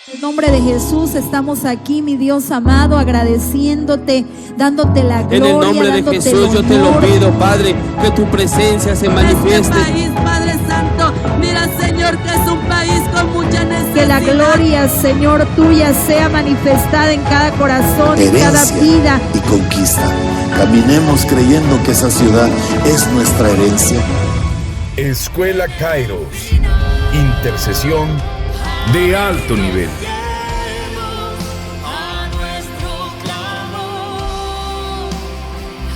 En el nombre de Jesús estamos aquí, mi Dios amado, agradeciéndote, dándote la En el gloria, nombre de dándote Jesús el yo te lo honor. pido, Padre, que tu presencia se Este manifieste. país, Padre Santo, mira, Señor, que es un país con mucha necesidad. Que la gloria, Señor, tuya sea manifestada en cada corazón, en cada Herencia vida. y conquista. Caminemos creyendo que esa ciudad es nuestra herencia. Escuela Kairos, intercesión de alto nivel. A nuestro clamor,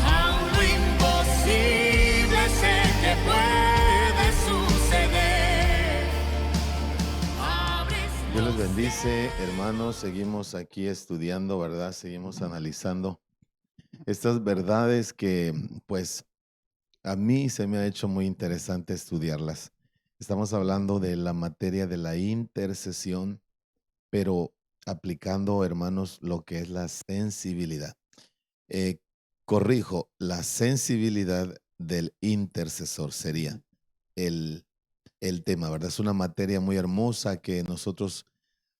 aún lo imposible sé que puede suceder. Dios les bendice, hermanos. Seguimos aquí estudiando, ¿verdad? Seguimos analizando estas verdades que, pues, a mí se me ha hecho muy interesante estudiarlas. Estamos hablando de la materia de la intercesión, pero aplicando, hermanos, lo que es la sensibilidad. Corrijo, la sensibilidad del intercesor sería el, el tema, ¿verdad? Es una materia muy hermosa que nosotros,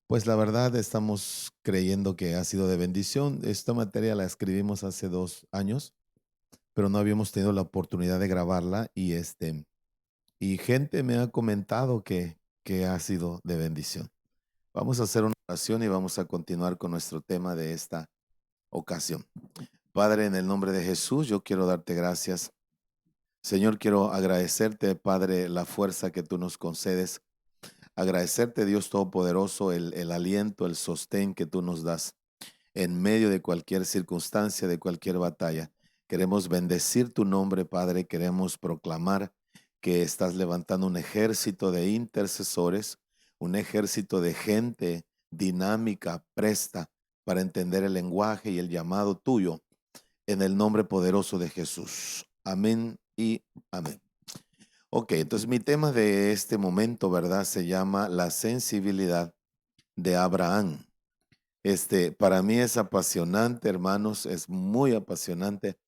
pues la verdad, estamos creyendo que ha sido de bendición. Esta materia la escribimos hace 2 años, pero no habíamos tenido la oportunidad de grabarla y gente me ha comentado que ha sido de bendición. Vamos a hacer una oración y vamos a continuar con nuestro tema de esta ocasión. Padre, en el nombre de Jesús, yo quiero darte gracias. Señor, quiero agradecerte, Padre, la fuerza que tú nos concedes. Agradecerte, Dios Todopoderoso, el aliento, el sostén que tú nos das en medio de cualquier circunstancia, de cualquier batalla. Queremos bendecir tu nombre, Padre. Queremos proclamar que estás levantando un ejército de intercesores, un ejército de gente dinámica, presta para entender el lenguaje y el llamado tuyo en el nombre poderoso de Jesús. Amén y amén. Ok, entonces mi tema de este momento, ¿verdad? Se llama la sensibilidad de Abraham. Para mí es apasionante, hermanos, es muy apasionante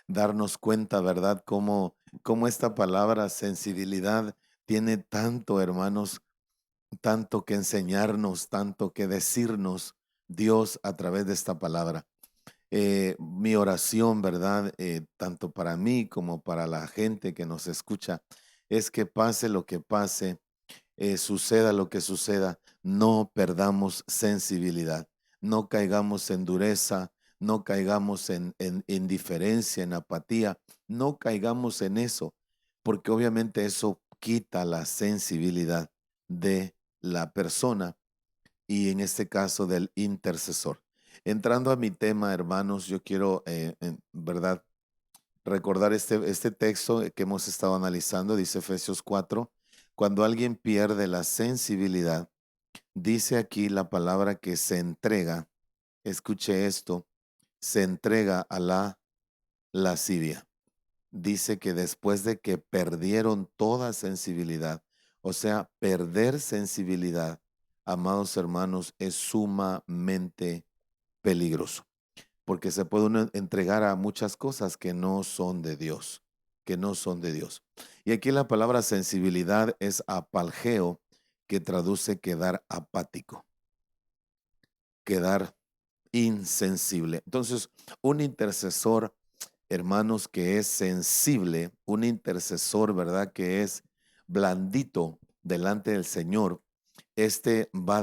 darnos cuenta, ¿verdad? Cómo esta palabra sensibilidad tiene tanto, hermanos, tanto que enseñarnos, tanto que decirnos Dios a través de esta palabra. Mi oración, ¿verdad? Tanto para mí como para la gente que nos escucha, es que pase lo que pase, suceda lo que suceda, no perdamos sensibilidad, no caigamos en dureza, no caigamos en indiferencia, en apatía, no caigamos en eso, porque obviamente eso quita la sensibilidad de la persona y en este caso del intercesor. Entrando a mi tema, hermanos, yo quiero, ¿verdad? Recordar este texto que hemos estado analizando, dice Efesios 4, cuando alguien pierde la sensibilidad, dice aquí la palabra que se entrega, escuche esto, se entrega a la lascivia. Dice que después de que perdieron toda sensibilidad, o sea, perder sensibilidad, amados hermanos, es sumamente peligroso, porque se puede uno entregar a muchas cosas que no son de Dios, que no son de Dios. Y aquí la palabra sensibilidad es apalgeo, que traduce quedar apático, quedar insensible. Entonces, un intercesor, hermanos, que es sensible, un intercesor, ¿verdad? Que es blandito delante del Señor, va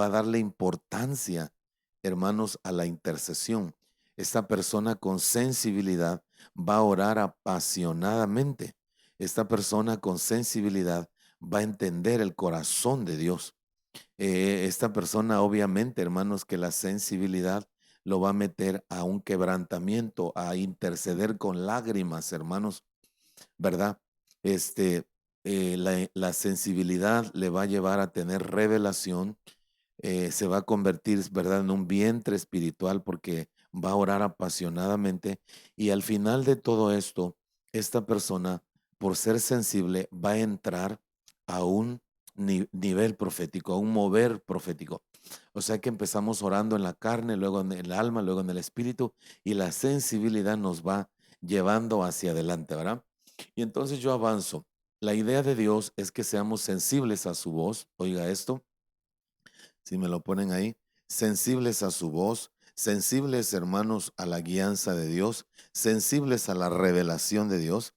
a darle importancia, hermanos, a la intercesión. Esta persona con sensibilidad va a orar apasionadamente. Esta persona con sensibilidad va a entender el corazón de Dios. Esta persona, obviamente, hermanos, que la sensibilidad lo va a meter a un quebrantamiento, a interceder con lágrimas, hermanos, ¿verdad? La sensibilidad le va a llevar a tener revelación, se va a convertir, ¿verdad?, en un vientre espiritual porque va a orar apasionadamente y al final de todo esto, esta persona, por ser sensible, va a entrar a un nivel profético, a un mover profético. O sea que empezamos orando en la carne, luego en el alma, luego en el espíritu y la sensibilidad nos va llevando hacia adelante, ¿verdad? Y entonces yo avanzo. La idea de Dios es que seamos sensibles a su voz, oiga esto, si me lo ponen ahí, sensibles a su voz, sensibles, hermanos, a la guianza de Dios, sensibles a la revelación de Dios,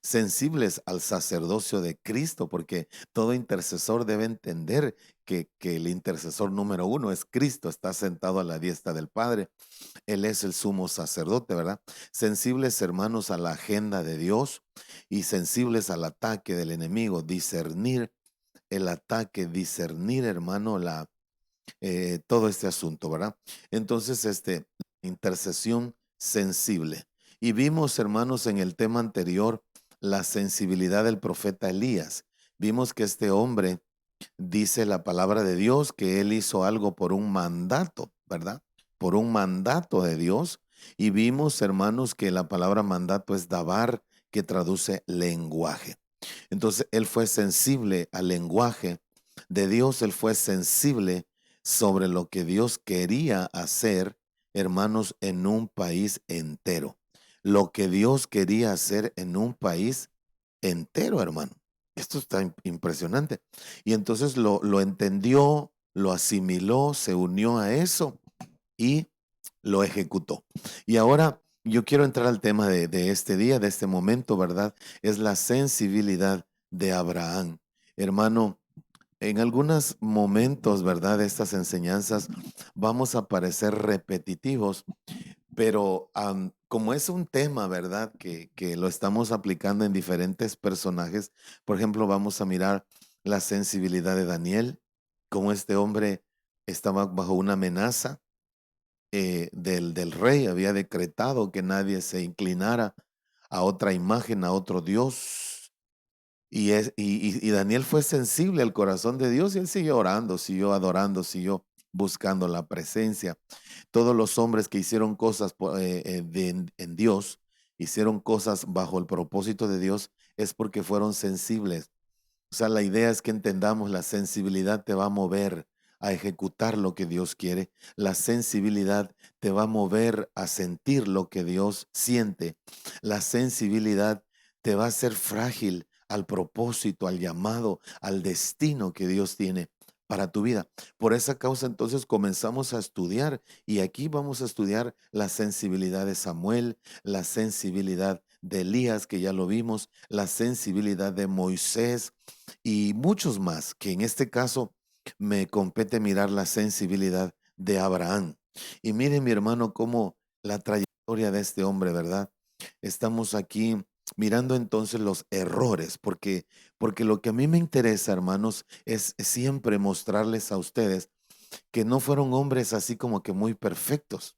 sensibles al sacerdocio de Cristo, porque todo intercesor debe entender que el intercesor número uno es Cristo, está sentado a la diestra del Padre. Él es el sumo sacerdote, ¿verdad? Sensibles, hermanos, a la agenda de Dios y sensibles al ataque del enemigo, discernir el ataque, discernir, hermano, todo este asunto, ¿verdad? Entonces, intercesión sensible. Y vimos, hermanos, en el tema anterior, la sensibilidad del profeta Elías. Vimos que este hombre dice la palabra de Dios que él hizo algo por un mandato, ¿verdad? Por un mandato de Dios. Y vimos, hermanos, que la palabra mandato es dabar, que traduce lenguaje. Entonces, él fue sensible al lenguaje de Dios, él fue sensible sobre lo que Dios quería hacer, hermanos, en un país entero. Lo que Dios quería hacer en un país entero, hermano. Esto está impresionante. Y entonces lo entendió, lo asimiló, se unió a eso y lo ejecutó. Y ahora yo quiero entrar al tema de este día, de este momento, ¿verdad? Es la sensibilidad de Abraham. Hermano, en algunos momentos, ¿verdad? De estas enseñanzas vamos a parecer repetitivos, pero como es un tema, ¿verdad? Que lo estamos aplicando en diferentes personajes. Por ejemplo, vamos a mirar la sensibilidad de Daniel, cómo este hombre estaba bajo una amenaza del rey, había decretado que nadie se inclinara a otra imagen, a otro Dios. Y Daniel fue sensible al corazón de Dios y él siguió orando, siguió adorando, siguió buscando la presencia. Todos los hombres que hicieron cosas en Dios, hicieron cosas bajo el propósito de Dios, es porque fueron sensibles. O sea, la idea es que entendamos, la sensibilidad te va a mover a ejecutar lo que Dios quiere. La sensibilidad te va a mover a sentir lo que Dios siente. La sensibilidad te va a hacer frágil al propósito, al llamado, al destino que Dios tiene para tu vida. Por esa causa entonces comenzamos a estudiar y aquí vamos a estudiar la sensibilidad de Samuel, la sensibilidad de Elías, que ya lo vimos, la sensibilidad de Moisés y muchos más, que en este caso me compete mirar la sensibilidad de Abraham. Y miren, mi hermano, cómo la trayectoria de este hombre, ¿verdad? Estamos aquí mirando entonces los errores, porque lo que a mí me interesa, hermanos, es siempre mostrarles a ustedes que no fueron hombres así como que muy perfectos,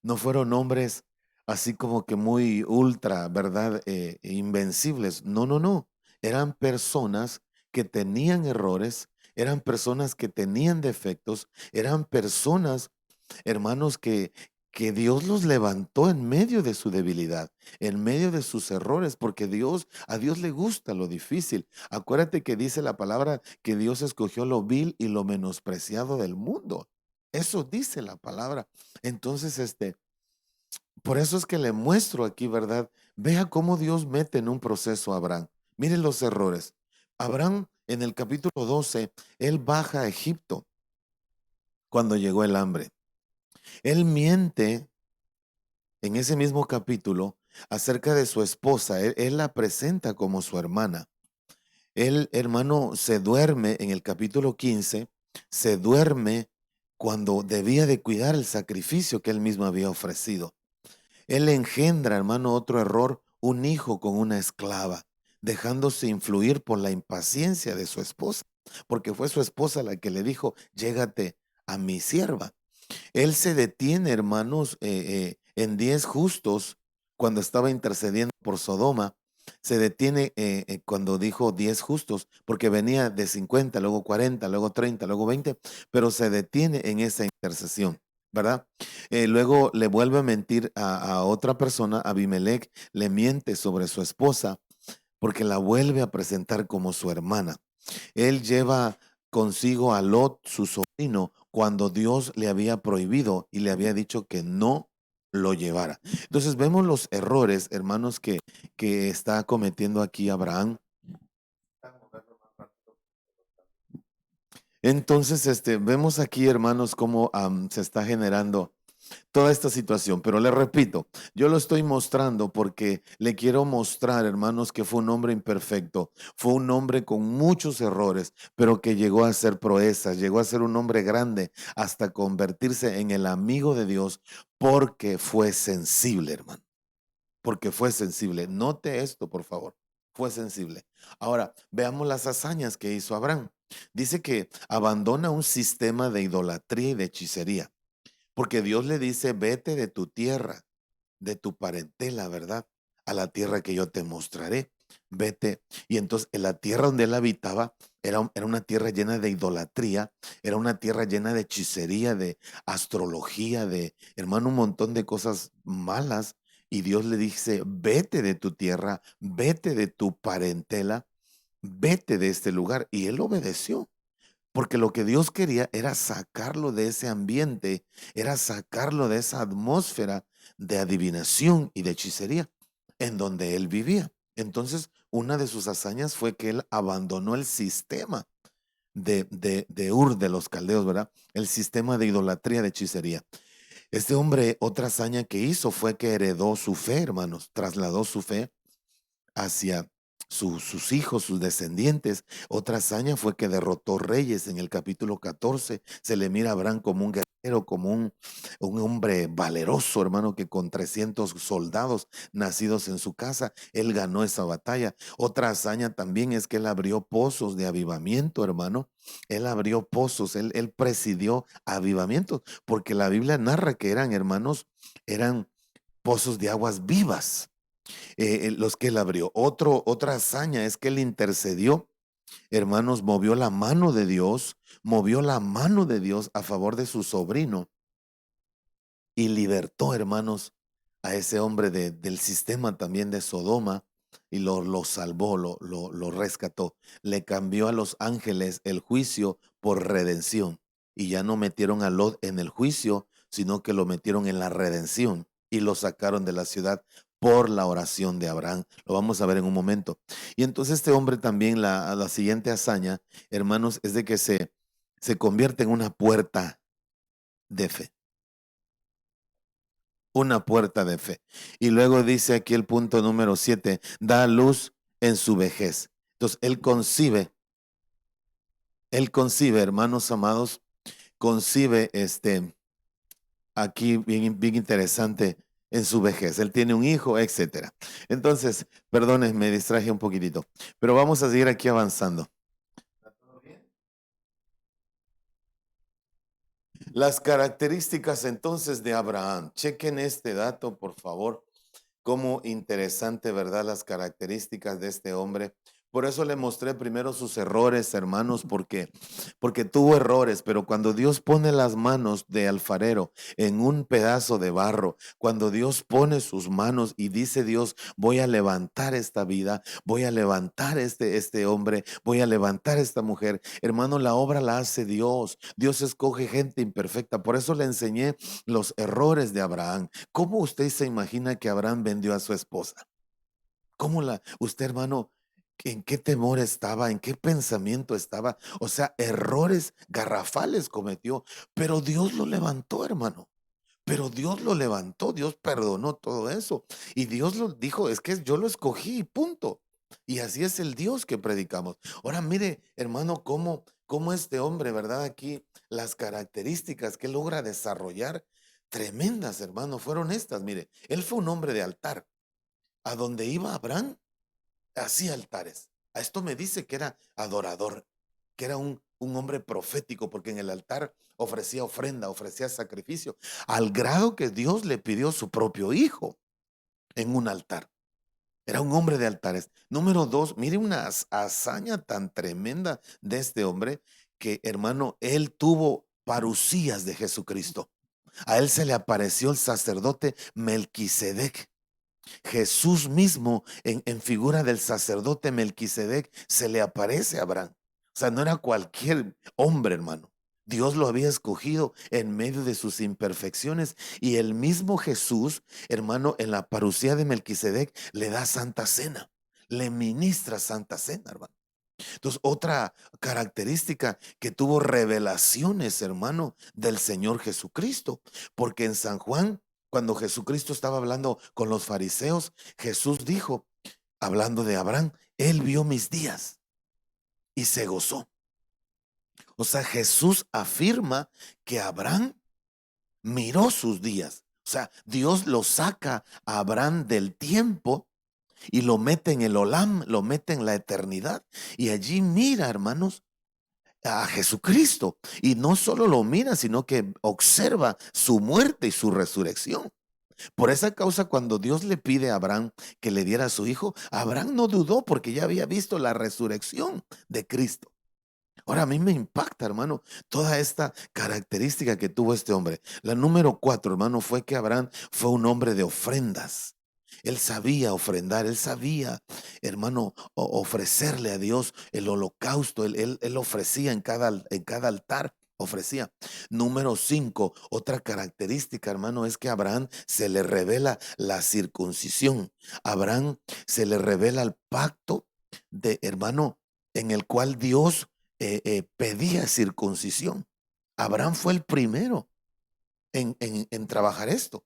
no fueron hombres así como que muy ultra, ¿verdad? Invencibles. No, no, no. Eran personas que tenían errores, eran personas que tenían defectos, eran personas, hermanos, que Dios los levantó en medio de su debilidad, en medio de sus errores, porque a Dios le gusta lo difícil. Acuérdate que dice la palabra que Dios escogió lo vil y lo menospreciado del mundo. Eso dice la palabra. Entonces, por eso es que le muestro aquí, ¿verdad? Vea cómo Dios mete en un proceso a Abraham. Miren los errores. Abraham, en el capítulo 12, él baja a Egipto cuando llegó el hambre. Él miente en ese mismo capítulo acerca de su esposa. Él la presenta como su hermana. Él, hermano, se duerme en el capítulo 15, se duerme cuando debía de cuidar el sacrificio que él mismo había ofrecido. Él engendra, hermano, otro error, un hijo con una esclava, dejándose influir por la impaciencia de su esposa, porque fue su esposa la que le dijo, llégate a mi sierva. Él se detiene, hermanos, en 10 justos cuando estaba intercediendo por Sodoma. Se detiene cuando dijo 10 justos, porque venía de 50, luego 40, luego 30, luego 20, pero se detiene en esa intercesión, ¿verdad? Luego le vuelve a mentir a otra persona, Abimelech, le miente sobre su esposa, porque la vuelve a presentar como su hermana. Él lleva consigo a Lot, su sobrino, cuando Dios le había prohibido y le había dicho que no lo llevara. Entonces vemos los errores, hermanos, que está cometiendo aquí Abraham. Entonces, vemos aquí, hermanos, cómo se está generando toda esta situación. Pero le repito, yo lo estoy mostrando porque le quiero mostrar, hermanos, que fue un hombre imperfecto, fue un hombre con muchos errores, pero que llegó a ser proezas, llegó a ser un hombre grande hasta convertirse en el amigo de Dios porque fue sensible, hermano. Porque fue sensible. Note esto, por favor. Fue sensible. Ahora, veamos las hazañas que hizo Abraham. Dice que abandona un sistema de idolatría y de hechicería, porque Dios le dice, vete de tu tierra, de tu parentela, ¿verdad? A la tierra que yo te mostraré. Vete. Y entonces en la tierra donde él habitaba era una tierra llena de idolatría, era una tierra llena de hechicería, de astrología, de, hermano, un montón de cosas malas. Y Dios le dice, vete de tu tierra, vete de tu parentela, vete de este lugar. Y él obedeció. Porque lo que Dios quería era sacarlo de ese ambiente, era sacarlo de esa atmósfera de adivinación y de hechicería en donde él vivía. Entonces, una de sus hazañas fue que él abandonó el sistema de Ur de los caldeos, ¿verdad? El sistema de idolatría, de hechicería. Este hombre, otra hazaña que hizo fue que heredó su fe, hermanos, trasladó su fe hacia sus hijos, sus descendientes. Otra hazaña fue que derrotó reyes. En el capítulo 14 se le mira a Abraham como un guerrero, como un hombre valeroso, hermano, que con 300 soldados nacidos en su casa, él ganó esa batalla. Otra hazaña también es que él abrió pozos de avivamiento, hermano. Él abrió pozos, él presidió avivamientos, porque la Biblia narra que eran, hermanos, eran pozos de aguas vivas. Los que él abrió. Otra hazaña es que él intercedió, hermanos, movió la mano de Dios, a favor de su sobrino y libertó, hermanos, a ese hombre del sistema también de Sodoma y lo salvó, lo rescató. Le cambió a los ángeles el juicio por redención y ya no metieron a Lot en el juicio, sino que lo metieron en la redención y lo sacaron de la ciudad por la oración de Abraham. Lo vamos a ver en un momento. Y entonces este hombre también, la siguiente hazaña, hermanos, es de que se convierte en una puerta de fe. Una puerta de fe. Y luego dice aquí el punto número 7, da a luz en su vejez. Entonces él concibe, hermanos amados, concibe aquí bien interesante, en su vejez. Él tiene un hijo, etcétera. Entonces, perdones, me distraje un poquitito, pero vamos a seguir aquí avanzando. Las características entonces de Abraham. Chequen este dato, por favor. Cómo interesante, ¿verdad? Las características de este hombre. Por eso le mostré primero sus errores, hermanos, porque tuvo errores, pero cuando Dios pone las manos de alfarero en un pedazo de barro, cuando Dios pone sus manos y dice Dios, voy a levantar esta vida, voy a levantar este hombre, voy a levantar esta mujer, hermano, la obra la hace Dios. Dios escoge gente imperfecta. Por eso le enseñé los errores de Abraham. ¿Cómo usted se imagina que Abraham vendió a su esposa? Usted, hermano, ¿en qué temor estaba? ¿En qué pensamiento estaba? O sea, errores garrafales cometió, pero Dios lo levantó, hermano. Pero Dios lo levantó, Dios perdonó todo eso. Y Dios lo dijo, es que yo lo escogí, punto. Y así es el Dios que predicamos. Ahora mire, hermano, cómo este hombre, ¿verdad? Aquí las características que logra desarrollar, tremendas, hermano, fueron estas. Mire, él fue un hombre de altar. A donde iba Abraham, hacía altares. A esto me dice que era adorador, que era un hombre profético, porque en el altar ofrecía ofrenda, ofrecía sacrificio, al grado que Dios le pidió su propio hijo en un altar. Era un hombre de altares. Número 2, mire una hazaña tan tremenda de este hombre que, hermano, él tuvo parucías de Jesucristo. A él se le apareció el sacerdote Melquisedec. Jesús mismo, en figura del sacerdote Melquisedec, se le aparece a Abraham. O sea, no era cualquier hombre, hermano. Dios lo había escogido en medio de sus imperfecciones, y el mismo Jesús, hermano, en la parucía de Melquisedec le da santa cena, le ministra santa cena, hermano. Entonces, otra característica que tuvo revelaciones, hermano, del Señor Jesucristo. Porque en San Juan, cuando Jesucristo estaba hablando con los fariseos, Jesús dijo, hablando de Abraham, él vio mis días y se gozó. O sea, Jesús afirma que Abraham miró sus días. O sea, Dios lo saca a Abraham del tiempo y lo mete en el Olam, lo mete en la eternidad. Y allí mira, hermanos, a Jesucristo. Y no solo lo mira, sino que observa su muerte y su resurrección. Por esa causa, cuando Dios le pide a Abraham que le diera a su hijo, Abraham no dudó porque ya había visto la resurrección de Cristo. Ahora a mí me impacta, hermano, toda esta característica que tuvo este hombre. La número 4, hermano, fue que Abraham fue un hombre de ofrendas. Él sabía ofrendar, él sabía, hermano, ofrecerle a Dios el holocausto. Él ofrecía en cada altar, ofrecía. Número 5, otra característica, hermano, es que a Abraham se le revela la circuncisión. A Abraham se le revela el pacto de, hermano, en el cual Dios pedía circuncisión. Abraham fue el primero en trabajar esto,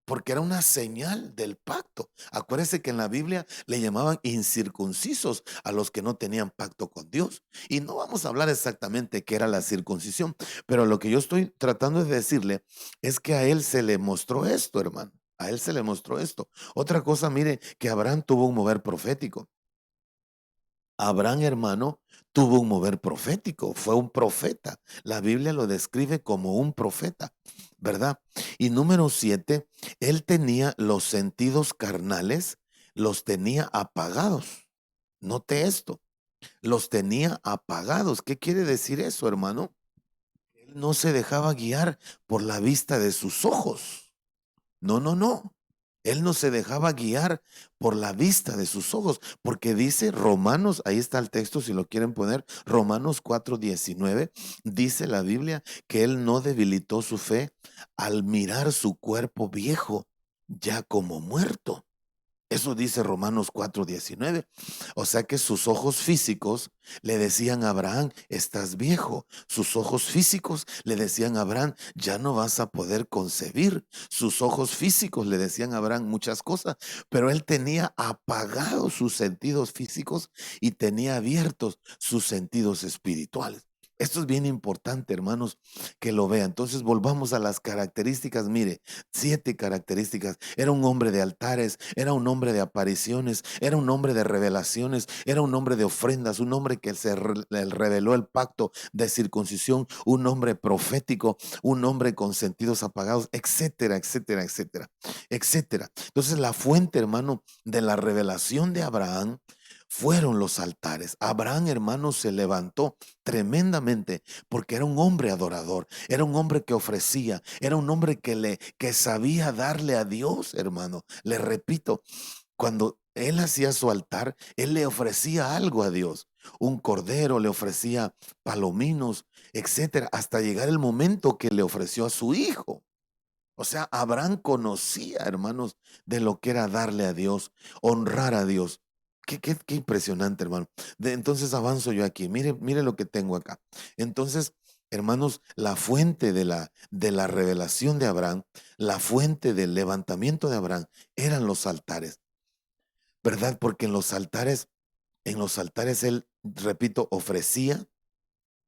porque era una señal del pacto. Acuérdese que en la Biblia le llamaban incircuncisos a los que no tenían pacto con Dios. Y no vamos a hablar exactamente qué era la circuncisión, pero lo que yo estoy tratando de decirle es que a él se le mostró esto, hermano. A él se le mostró esto. Otra cosa, mire, que Abraham tuvo un mover profético. Abraham, hermano, tuvo un mover profético, fue un profeta. La Biblia lo describe como un profeta, ¿verdad? Y número 7, él tenía los sentidos carnales, los tenía apagados. Note esto, los tenía apagados. ¿Qué quiere decir eso, hermano? Él no se dejaba guiar por la vista de sus ojos. No, no, no. Él no se dejaba guiar por la vista de sus ojos, porque dice Romanos, ahí está el texto si lo quieren poner, Romanos 4:19, dice la Biblia que él no debilitó su fe al mirar su cuerpo viejo ya como muerto. Eso dice Romanos 4:19. O sea que sus ojos físicos le decían a Abraham, estás viejo. Sus ojos físicos le decían a Abraham, ya no vas a poder concebir. Sus ojos físicos le decían a Abraham muchas cosas, pero él tenía apagados sus sentidos físicos y tenía abiertos sus sentidos espirituales. Esto es bien importante, hermanos, que lo vean. Entonces volvamos a las características. Mire, 7 características. Era un hombre de altares, era un hombre de apariciones, era un hombre de revelaciones, era un hombre de ofrendas, un hombre que le reveló el pacto de circuncisión, un hombre profético, un hombre con sentidos apagados, etcétera, etcétera, etcétera, etcétera. Entonces la fuente, hermano, de la revelación de Abraham fueron los altares. Abraham, hermano, se levantó tremendamente porque era un hombre adorador, era un hombre que ofrecía, era un hombre que sabía darle a Dios, hermano. Le repito, cuando él hacía su altar, él le ofrecía algo a Dios. Un cordero, le ofrecía palominos, etcétera, hasta llegar el momento que le ofreció a su hijo. O sea, Abraham conocía, hermanos, de lo que era darle a Dios, honrar a Dios. Qué impresionante, hermano. Entonces avanzo yo aquí. Mire lo que tengo acá. Entonces, hermanos, la fuente de la revelación de Abraham, la fuente del levantamiento de Abraham, eran los altares, ¿verdad? Porque en los altares él, repito, ofrecía.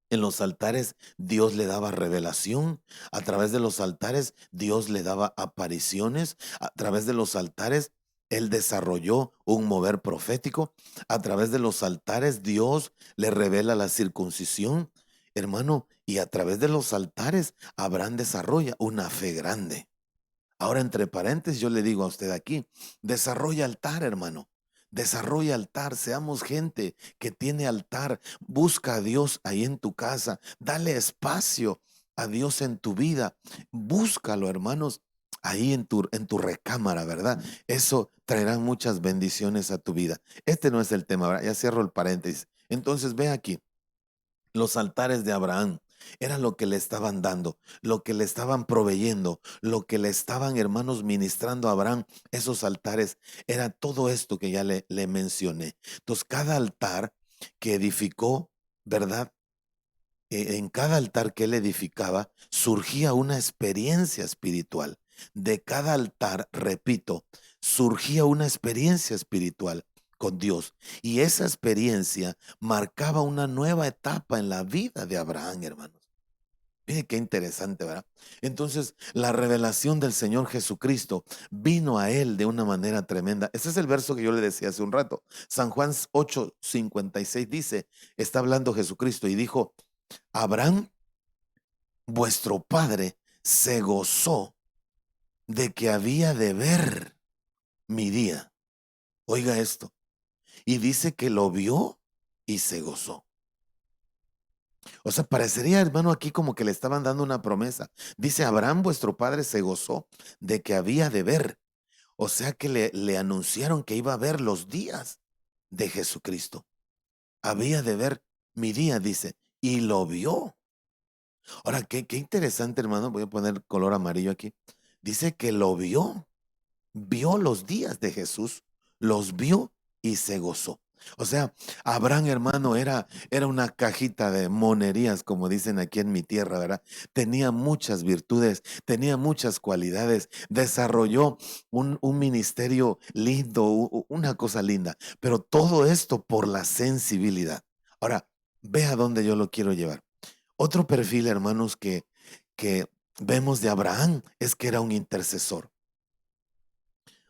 En los altares Dios le daba revelación, a través de los altares Dios le daba apariciones, a través de los altares él desarrolló un mover profético, a través de los altares Dios le revela la circuncisión, hermano, y a través de los altares Abraham desarrolla una fe grande. Ahora, entre paréntesis, yo le digo a usted aquí, desarrolla altar, hermano. Desarrolla altar, seamos gente que tiene altar, busca a Dios ahí en tu casa, dale espacio a Dios en tu vida, búscalo, hermanos, ahí en tu recámara, ¿verdad? Eso traerá muchas bendiciones a tu vida. Este no es el tema, ¿verdad? Ya cierro el paréntesis. Entonces ve aquí, los altares de Abraham era lo que le estaban dando, lo que le estaban proveyendo, lo que le estaban, hermanos, ministrando a Abraham. Esos altares era todo esto que ya le mencioné. Entonces cada altar que edificó, ¿verdad? En cada altar que él edificaba surgía una experiencia espiritual. De cada altar, repito, surgía una experiencia espiritual con Dios. Y esa experiencia marcaba una nueva etapa en la vida de Abraham, hermanos. Mire qué interesante, ¿verdad? Entonces, la revelación del Señor Jesucristo vino a él de una manera tremenda. Ese es el verso que yo le decía hace un rato. San Juan 8:56 dice, está hablando Jesucristo y dijo, Abraham, vuestro padre, se gozó de que había de ver mi día. Oiga esto. Y dice que lo vio y se gozó. O sea, parecería, hermano, aquí como que le estaban dando una promesa. Dice, Abraham, vuestro padre, se gozó de que había de ver. O sea que le anunciaron que iba a ver los días de Jesucristo. Había de ver mi día, dice, y lo vio. Ahora, qué interesante, hermano. Voy a poner color amarillo aquí. Dice que lo vio. Vio los días de Jesús, los vio y se gozó. O sea, Abraham, hermano, era una cajita de monerías, como dicen aquí en mi tierra, ¿verdad? Tenía muchas virtudes, tenía muchas cualidades, desarrolló un ministerio lindo, una cosa linda, pero todo esto por la sensibilidad. Ahora, ve a dónde yo lo quiero llevar. Otro perfil, hermanos, que vemos de Abraham es que era un intercesor.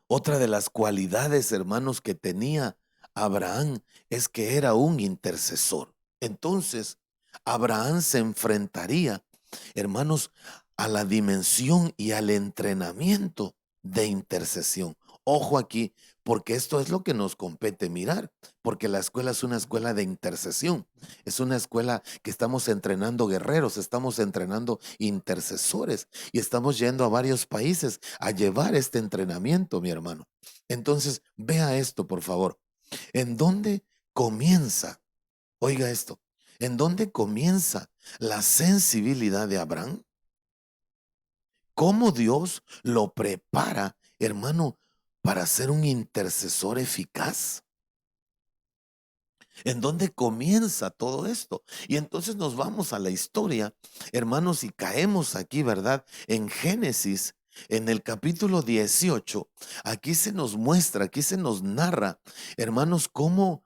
Otra de las cualidades, hermanos, que tenía Abraham es que era un intercesor. Entonces, Abraham se enfrentaría, hermanos, a la dimensión y al entrenamiento de intercesión. Ojo aquí, porque esto es lo que nos compete mirar, porque la escuela es una escuela de intercesión, es una escuela que estamos entrenando guerreros, estamos entrenando intercesores y estamos yendo a varios países a llevar este entrenamiento, mi hermano. Entonces, vea esto, por favor. ¿En dónde comienza? Oiga esto, ¿en dónde comienza la sensibilidad de Abraham? ¿Cómo Dios lo prepara, hermano, para ser un intercesor eficaz? ¿En dónde comienza todo esto? Y entonces nos vamos a la historia, hermanos, y caemos aquí, ¿verdad? En Génesis, en el capítulo 18, aquí se nos muestra, aquí se nos narra, hermanos, cómo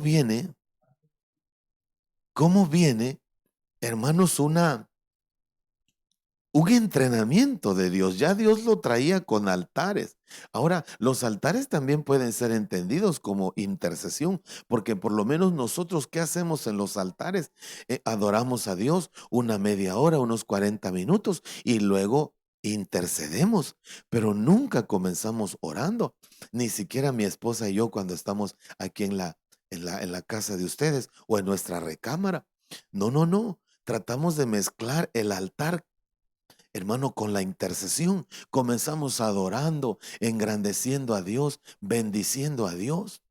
viene, hermanos, un entrenamiento de Dios. Ya Dios lo traía con altares. Ahora, los altares también pueden ser entendidos como intercesión, porque por lo menos nosotros, ¿qué hacemos en los altares? Adoramos a Dios una media hora, unos 40 minutos y luego intercedemos, pero nunca comenzamos orando. Ni siquiera mi esposa y yo cuando estamos aquí en la casa de ustedes o en nuestra recámara. No. Tratamos de mezclar el altar, hermano, con la intercesión. Comenzamos adorando, engrandeciendo a Dios, bendiciendo a Dios.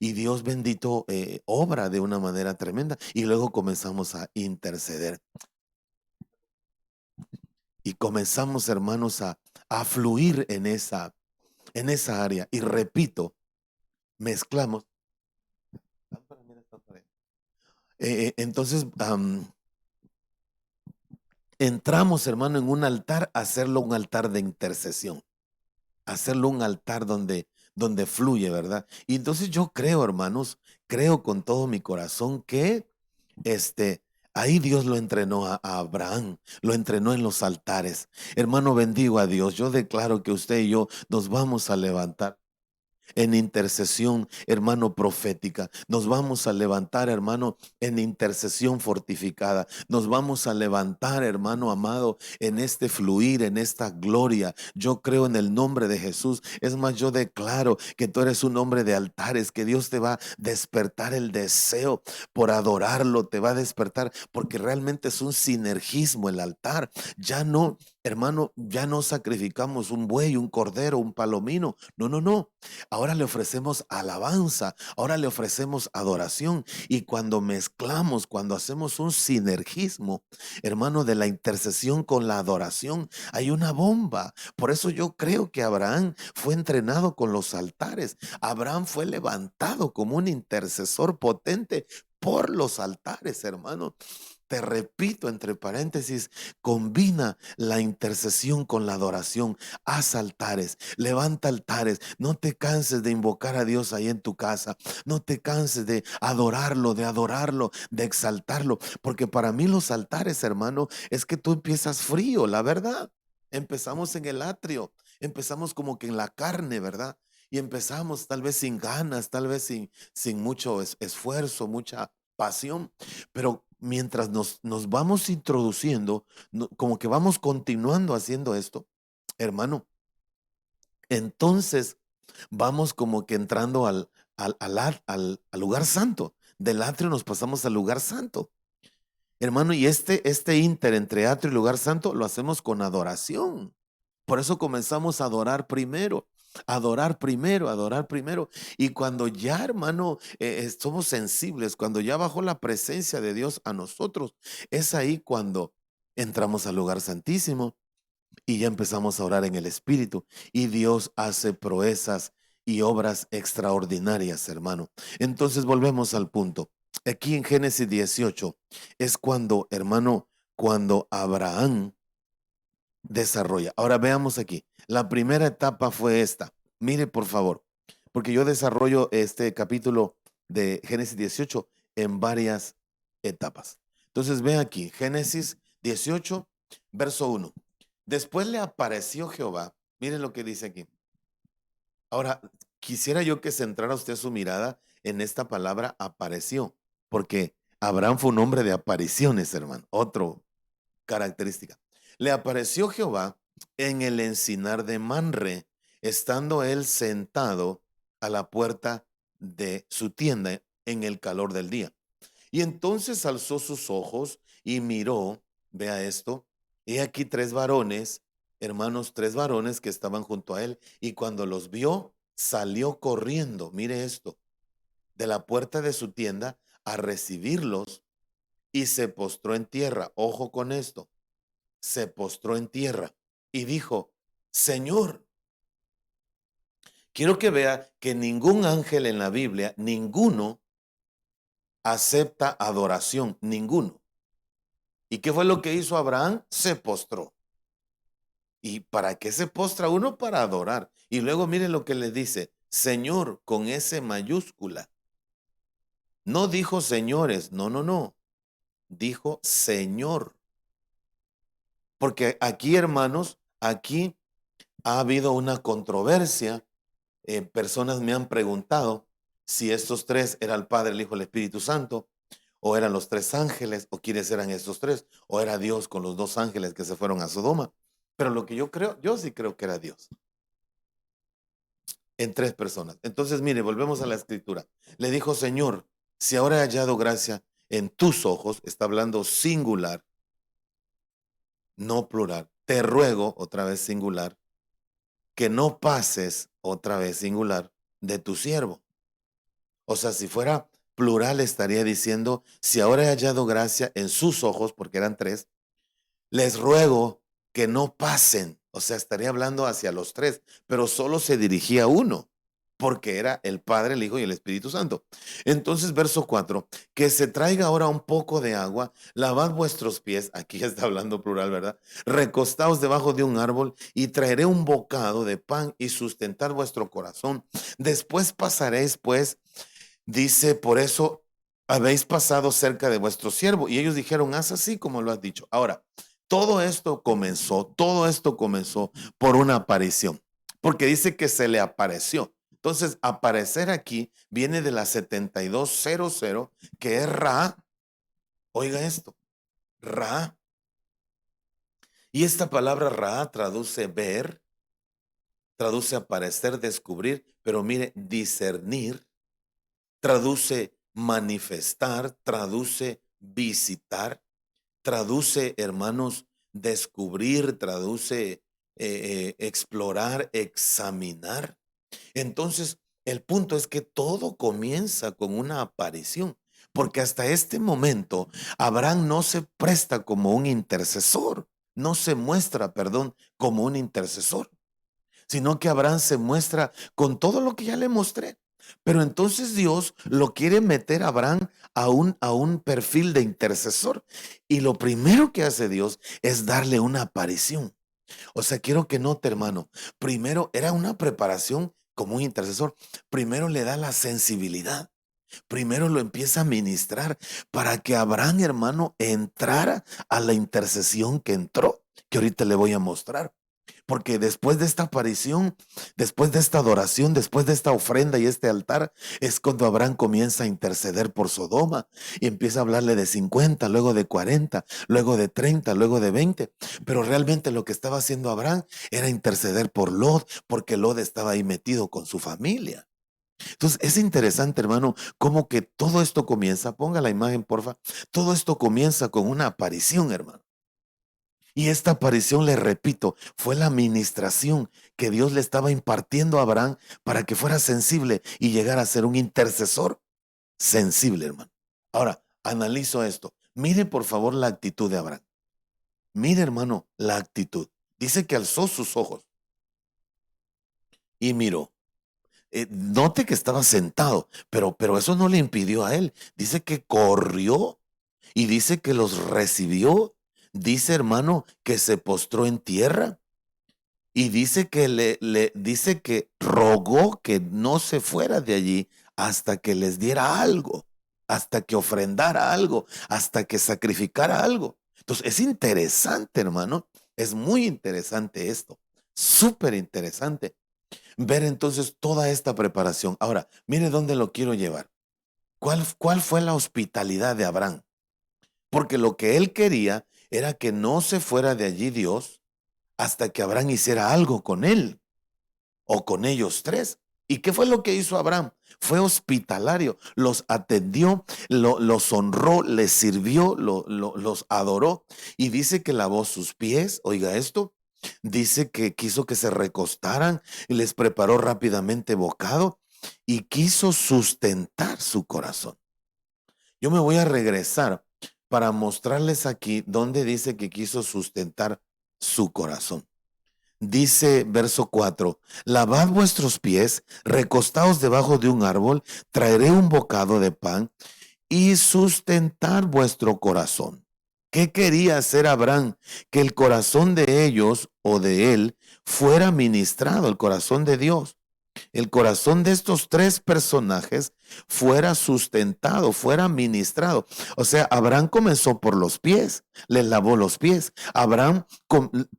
Y Dios bendito obra de una manera tremenda. Y luego comenzamos a interceder. Y comenzamos, hermanos, a fluir en esa área. Y repito, mezclamos. Entonces, entramos, hermano, en un altar, a hacerlo un altar de intercesión, hacerlo un altar donde fluye, ¿verdad? Y entonces yo creo, hermanos, creo con todo mi corazón que ahí Dios lo entrenó a Abraham, lo entrenó en los altares. Hermano, bendigo a Dios. Yo declaro que usted y yo nos vamos a levantar en intercesión, hermano, profética. Nos vamos a levantar, hermano, en intercesión fortificada. Nos vamos a levantar, hermano amado, en este fluir, en esta gloria. Yo creo en el nombre de Jesús. Es más, yo declaro que tú eres un hombre de altares, que Dios te va a despertar el deseo por adorarlo, te va a despertar, porque realmente es un sinergismo el altar. Ya no, hermano, ya no sacrificamos un buey, un cordero, un palomino. No. ahora le ofrecemos alabanza, ahora le ofrecemos adoración. Y cuando mezclamos, cuando hacemos un sinergismo, hermano, de la intercesión con la adoración, hay una bomba. Por eso yo creo que Abraham fue entrenado con los altares. Abraham fue levantado como un intercesor potente por los altares, hermano. Te repito, entre paréntesis, combina la intercesión con la adoración. Haz altares, levanta altares. No te canses de invocar a Dios ahí en tu casa. No te canses de adorarlo, de exaltarlo. Porque para mí los altares, hermano, es que tú empiezas frío, la verdad. Empezamos en el atrio, empezamos como que en la carne, ¿verdad? Y empezamos tal vez sin ganas, tal vez sin mucho esfuerzo, mucha pasión. Pero mientras nos vamos introduciendo, como que vamos continuando haciendo esto, hermano, entonces vamos como que entrando al lugar santo. Del atrio nos pasamos al lugar santo. Hermano, y este ínter entre atrio y lugar santo lo hacemos con adoración. Por eso comenzamos a adorar primero. Adorar primero, adorar primero. Y cuando ya, hermano, somos sensibles, cuando ya bajó la presencia de Dios a nosotros, es ahí cuando entramos al lugar santísimo y ya empezamos a orar en el Espíritu. Y Dios hace proezas y obras extraordinarias, hermano. Entonces volvemos al punto. Aquí en Génesis 18 es cuando, hermano, cuando Abraham desarrolla. Ahora veamos aquí. La primera etapa fue esta. Mire, por favor, porque yo desarrollo este capítulo de Génesis 18 en varias etapas. Entonces, ve aquí, Génesis 18, verso 1. Después le apareció Jehová. Miren lo que dice aquí. Ahora, quisiera yo que centrara usted su mirada en esta palabra apareció, porque Abraham fue un hombre de apariciones, hermano. Otra característica. Le apareció Jehová en el encinar de Manre, estando él sentado a la puerta de su tienda en el calor del día. Y entonces alzó sus ojos y miró, vea esto, he aquí tres varones, hermanos, tres varones que estaban junto a él, y cuando los vio, salió corriendo, mire esto, de la puerta de su tienda a recibirlos y se postró en tierra. Ojo con esto. Se postró en tierra y dijo, Señor, quiero que vea que ningún ángel en la Biblia, ninguno acepta adoración, ninguno. ¿Y qué fue lo que hizo Abraham? Se postró. ¿Y para qué se postra uno? Para adorar. Y luego mire lo que le dice, Señor, con S mayúscula. No dijo señores, no. Dijo Señor. Porque aquí, hermanos, aquí ha habido una controversia. Personas me han preguntado si estos tres eran el Padre, el Hijo y el Espíritu Santo, o eran los tres ángeles, o quiénes eran estos tres, o era Dios con los dos ángeles que se fueron a Sodoma. Pero lo que yo creo, yo sí creo que era Dios. En tres personas. Entonces, mire, volvemos a la escritura. Le dijo, Señor, si ahora he hallado gracia en tus ojos, está hablando singular, no plural. Te ruego, otra vez singular, que no pases, otra vez singular, de tu siervo. O sea, si fuera plural estaría diciendo, si ahora he hallado gracia en sus ojos, porque eran tres, les ruego que no pasen. O sea, estaría hablando hacia los tres, pero solo se dirigía a uno, porque era el Padre, el Hijo y el Espíritu Santo. Entonces, verso 4, que se traiga ahora un poco de agua, lavad vuestros pies, aquí ya está hablando plural, ¿verdad? Recostaos debajo de un árbol y traeré un bocado de pan y sustentad vuestro corazón. Después pasaréis, pues, dice, por eso habéis pasado cerca de vuestro siervo. Y ellos dijeron, haz así como lo has dicho. Ahora, todo esto comenzó por una aparición, porque dice que se le apareció. Entonces, aparecer aquí viene de la 7200, que es Ra. Oiga esto, Ra. Y esta palabra Ra traduce ver, traduce aparecer, descubrir, pero mire, discernir, traduce manifestar, traduce visitar, traduce, hermanos, descubrir, traduce explorar, examinar. Entonces, El punto es que todo comienza con una aparición, porque hasta este momento Abraham no se presta como un intercesor, no se muestra, perdón, como un intercesor, sino que Abraham se muestra con todo lo que ya le mostré. Pero entonces Dios lo quiere meter a Abraham a un perfil de intercesor. Y lo primero que hace Dios es darle una aparición. O sea, quiero que note, hermano, primero era una preparación como un intercesor. Primero le da la sensibilidad. Primero lo empieza a ministrar para que Abraham, hermano, entrara a la intercesión que entró, que ahorita le voy a mostrar. Porque después de esta aparición, después de esta adoración, después de esta ofrenda y este altar, es cuando Abraham comienza a interceder por Sodoma y empieza a hablarle de 50, luego de 40, luego de 30, luego de 20. Pero realmente lo que estaba haciendo Abraham era interceder por Lot, porque Lot estaba ahí metido con su familia. Entonces es interesante, hermano, cómo que todo esto comienza, ponga la imagen, porfa, todo esto comienza con una aparición, hermano. Y esta aparición, le repito, fue la ministración que Dios le estaba impartiendo a Abraham para que fuera sensible y llegara a ser un intercesor sensible, hermano. Ahora, analizo esto. Mire, por favor, la actitud de Abraham. Mire, hermano, la actitud. Dice que alzó sus ojos y miró. Note que estaba sentado, pero eso no le impidió a él. Dice que corrió y dice que los recibió. Dice, hermano, que se postró en tierra y dice que dice que rogó que no se fuera de allí hasta que les diera algo, hasta que ofrendara algo, hasta que sacrificara algo. Entonces es interesante, hermano, es muy interesante esto, súper interesante ver entonces toda esta preparación. Ahora, mire dónde lo quiero llevar. ¿Cuál fue la hospitalidad de Abraham? Porque lo que él quería era que no se fuera de allí Dios hasta que Abraham hiciera algo con él o con ellos tres. ¿Y qué fue lo que hizo Abraham? Fue hospitalario, los atendió, los honró, les sirvió, los adoró y dice que lavó sus pies, oiga esto, dice que quiso que se recostaran y les preparó rápidamente bocado y quiso sustentar su corazón. Yo me voy a regresar para mostrarles aquí donde dice que quiso sustentar su corazón. Dice verso 4, lavad vuestros pies, recostaos debajo de un árbol, traeré un bocado de pan y sustentar vuestro corazón. ¿Qué quería hacer Abraham? Que el corazón de ellos o de él fuera ministrado, el corazón de Dios. El corazón de estos tres personajes fuera sustentado, fuera ministrado. O sea, Abraham comenzó por los pies, les lavó los pies. Abraham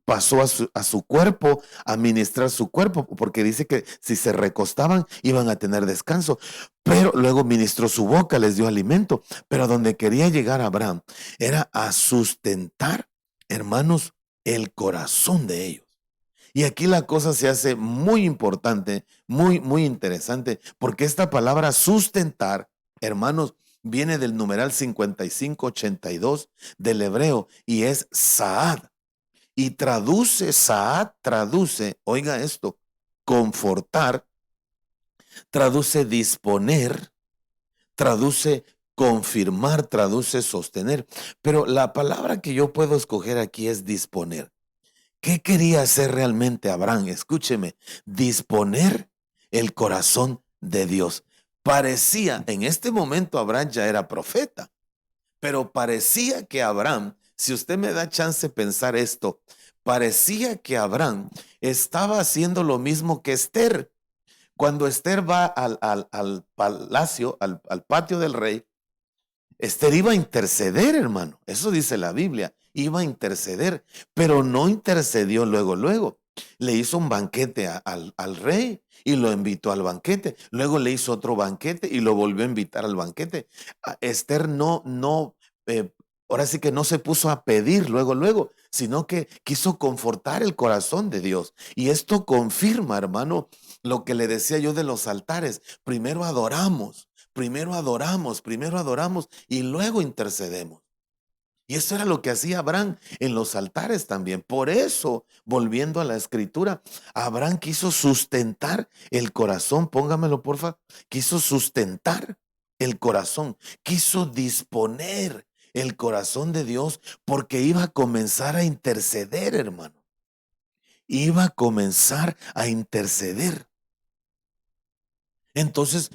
pasó a su cuerpo, a ministrar su cuerpo, porque dice que si se recostaban iban a tener descanso. Pero luego ministró su boca, les dio alimento. Pero a donde quería llegar Abraham era a sustentar, hermanos, el corazón de ellos. Y aquí la cosa se hace muy importante, muy interesante, porque esta palabra sustentar, hermanos, viene del numeral 5582 del hebreo y es saad. Y saad traduce, oiga esto, confortar, traduce disponer, traduce confirmar, traduce sostener. Pero la palabra que yo puedo escoger aquí es disponer. ¿Qué quería hacer realmente Abraham? Escúcheme, disponer el corazón de Dios. Parecía, en este momento Abraham ya era profeta, pero parecía que Abraham, si usted me da chance de pensar esto, parecía que Abraham estaba haciendo lo mismo que Esther. Cuando Esther va al palacio, al patio del rey, Esther iba a interceder, hermano. Eso dice la Biblia. Iba a interceder, pero no intercedió luego. Le hizo un banquete al rey y lo invitó al banquete. Luego le hizo otro banquete y lo volvió a invitar al banquete. Esther ahora sí que no se puso a pedir luego, sino que quiso confortar el corazón de Dios. Y esto confirma, hermano, lo que le decía yo de los altares. Primero adoramos y luego intercedemos. Y eso era lo que hacía Abraham en los altares también. Por eso, volviendo a la escritura, Abraham quiso sustentar el corazón, póngamelo porfa, quiso sustentar el corazón, quiso disponer el corazón de Dios porque iba a comenzar a interceder, hermano. Iba a comenzar a interceder. Entonces,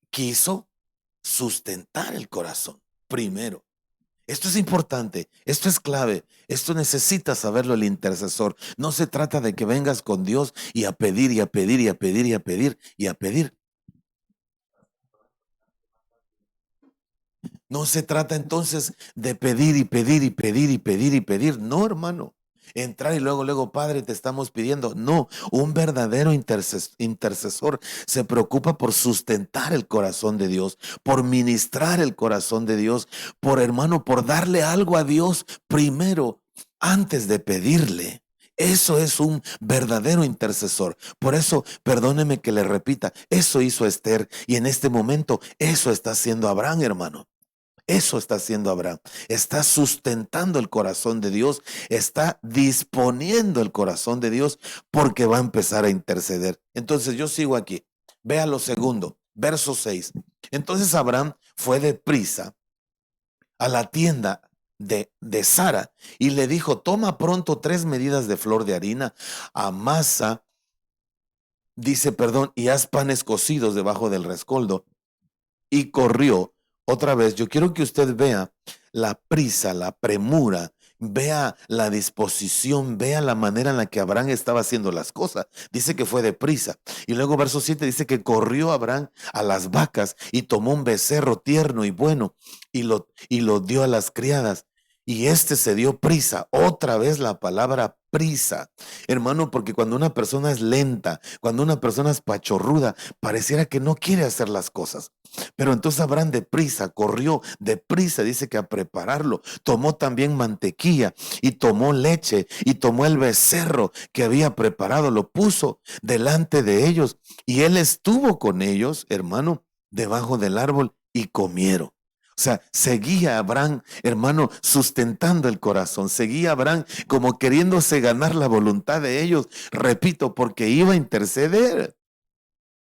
quiso sustentar el corazón primero. Esto es importante, esto es clave, esto necesita saberlo el intercesor. No se trata de que vengas con Dios y a pedir y a pedir y a pedir y a pedir y a pedir. No se trata entonces de pedir y pedir y pedir y pedir y pedir. No, hermano. Entrar y luego, Padre, te estamos pidiendo. No, un verdadero intercesor se preocupa por sustentar el corazón de Dios, por ministrar el corazón de Dios, por darle algo a Dios primero, antes de pedirle. Eso es un verdadero intercesor. Por eso, perdóneme que le repita, eso hizo Esther y en este momento eso está haciendo Abraham, hermano. Eso está haciendo Abraham. Está sustentando el corazón de Dios, está disponiendo el corazón de Dios porque va a empezar a interceder. Entonces yo sigo aquí. Vea lo segundo, verso 6. Entonces Abraham fue deprisa a la tienda de Sara y le dijo: toma pronto 3 medidas de flor de harina, amasa, y haz panes cocidos debajo del rescoldo. Y corrió. Otra vez, yo quiero que usted vea la prisa, la premura, vea la disposición, vea la manera en la que Abraham estaba haciendo las cosas. Dice que fue deprisa. Y luego verso 7 dice que corrió Abraham a las vacas y tomó un becerro tierno y bueno y lo dio a las criadas. Y se dio prisa. Otra vez la palabra prisa, hermano, porque cuando una persona es lenta, cuando una persona es pachorruda, pareciera que no quiere hacer las cosas. Pero entonces Abraham deprisa, corrió deprisa, dice que a prepararlo. Tomó también mantequilla y tomó leche y tomó el becerro que había preparado, lo puso delante de ellos y él estuvo con ellos, hermano, debajo del árbol y comieron. O sea, seguía Abraham, hermano, sustentando el corazón. Seguía Abraham como queriéndose ganar la voluntad de ellos. Repito, porque iba a interceder.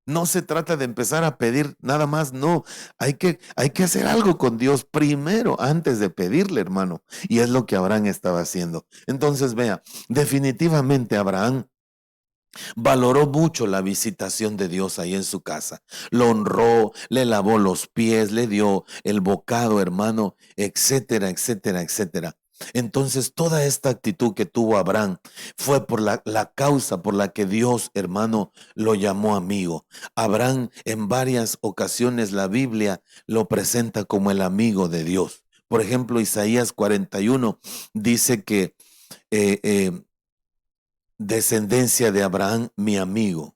No se trata de empezar a pedir nada más, no. Hay que hacer algo con Dios primero antes de pedirle, hermano. Y es lo que Abraham estaba haciendo. Entonces, vea, definitivamente Abraham valoró mucho la visitación de Dios ahí en su casa. Lo honró, le lavó los pies, le dio el bocado, hermano, etcétera, etcétera, etcétera. Entonces toda esta actitud que tuvo Abraham fue por la causa por la que Dios, hermano, lo llamó amigo. Abraham en varias ocasiones la Biblia lo presenta como el amigo de Dios. Por ejemplo, Isaías 41 dice que descendencia de Abraham, mi amigo,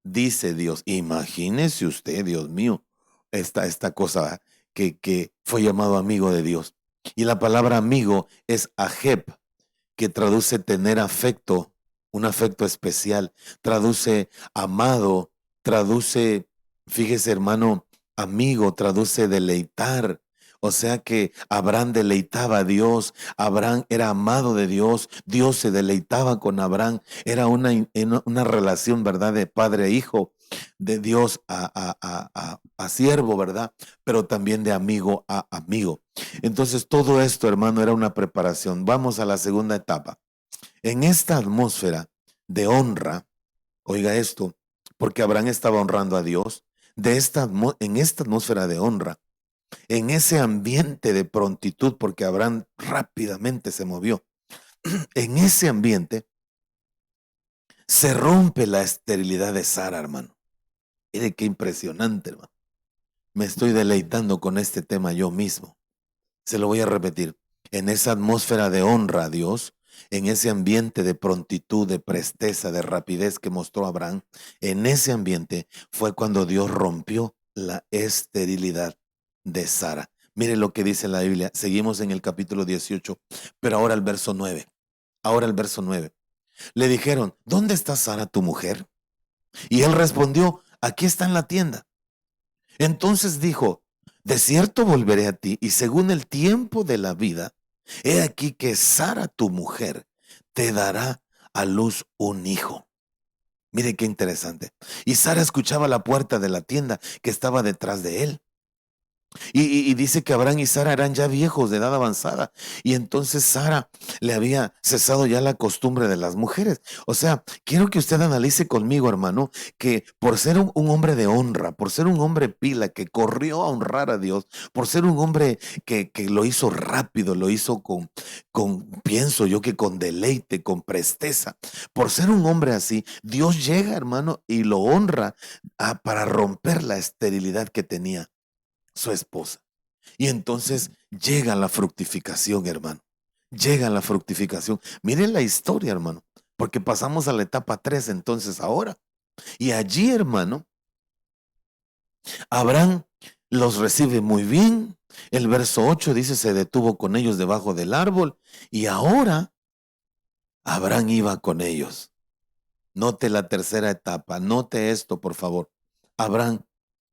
dice Dios. Imagínese usted, Dios mío, esta cosa que fue llamado amigo de Dios. Y la palabra amigo es aheb, que traduce tener afecto, un afecto especial, traduce amado, traduce, fíjese hermano, amigo, traduce deleitar. O sea que Abraham deleitaba a Dios, Abraham era amado de Dios, Dios se deleitaba con Abraham, era una relación, ¿verdad?, de padre e hijo, de Dios a siervo, ¿verdad?, pero también de amigo a amigo. Entonces todo esto, hermano, era una preparación. Vamos a la segunda etapa. En esta atmósfera de honra, oiga esto, porque Abraham estaba honrando a Dios, en esta atmósfera de honra, en ese ambiente de prontitud, porque Abraham rápidamente se movió, en ese ambiente se rompe la esterilidad de Sara, hermano. Mire qué impresionante, hermano. Me estoy deleitando con este tema yo mismo. Se lo voy a repetir. En esa atmósfera de honra a Dios, en ese ambiente de prontitud, de presteza, de rapidez que mostró Abraham, en ese ambiente fue cuando Dios rompió la esterilidad de Sara. Mire lo que dice la Biblia. Seguimos en el capítulo 18, pero ahora el verso 9. Ahora el verso 9. Le dijeron: ¿dónde está Sara tu mujer? Y él respondió: aquí está en la tienda. Entonces dijo: de cierto volveré a ti, y según el tiempo de la vida he aquí que Sara, tu mujer, te dará a luz un hijo. Mire qué interesante. Y Sara escuchaba la puerta de la tienda que estaba detrás de él. Y dice que Abraham y Sara eran ya viejos de edad avanzada. Y entonces Sara le había cesado ya la costumbre de las mujeres. O sea, quiero que usted analice conmigo, hermano, que por ser un hombre de honra, por ser un hombre pila que corrió a honrar a Dios, por ser un hombre que lo hizo rápido, lo hizo pienso yo que con deleite, con presteza, por ser un hombre así, Dios llega, hermano, y lo honra para romper la esterilidad que tenía su esposa. Y entonces llega la fructificación, hermano. Llega la fructificación. Miren la historia, hermano, porque pasamos a la etapa 3 entonces ahora. Y allí, hermano, Abraham los recibe muy bien. El verso 8 dice, se detuvo con ellos debajo del árbol. Y ahora Abraham iba con ellos. Note la tercera etapa. Note esto, por favor. Abraham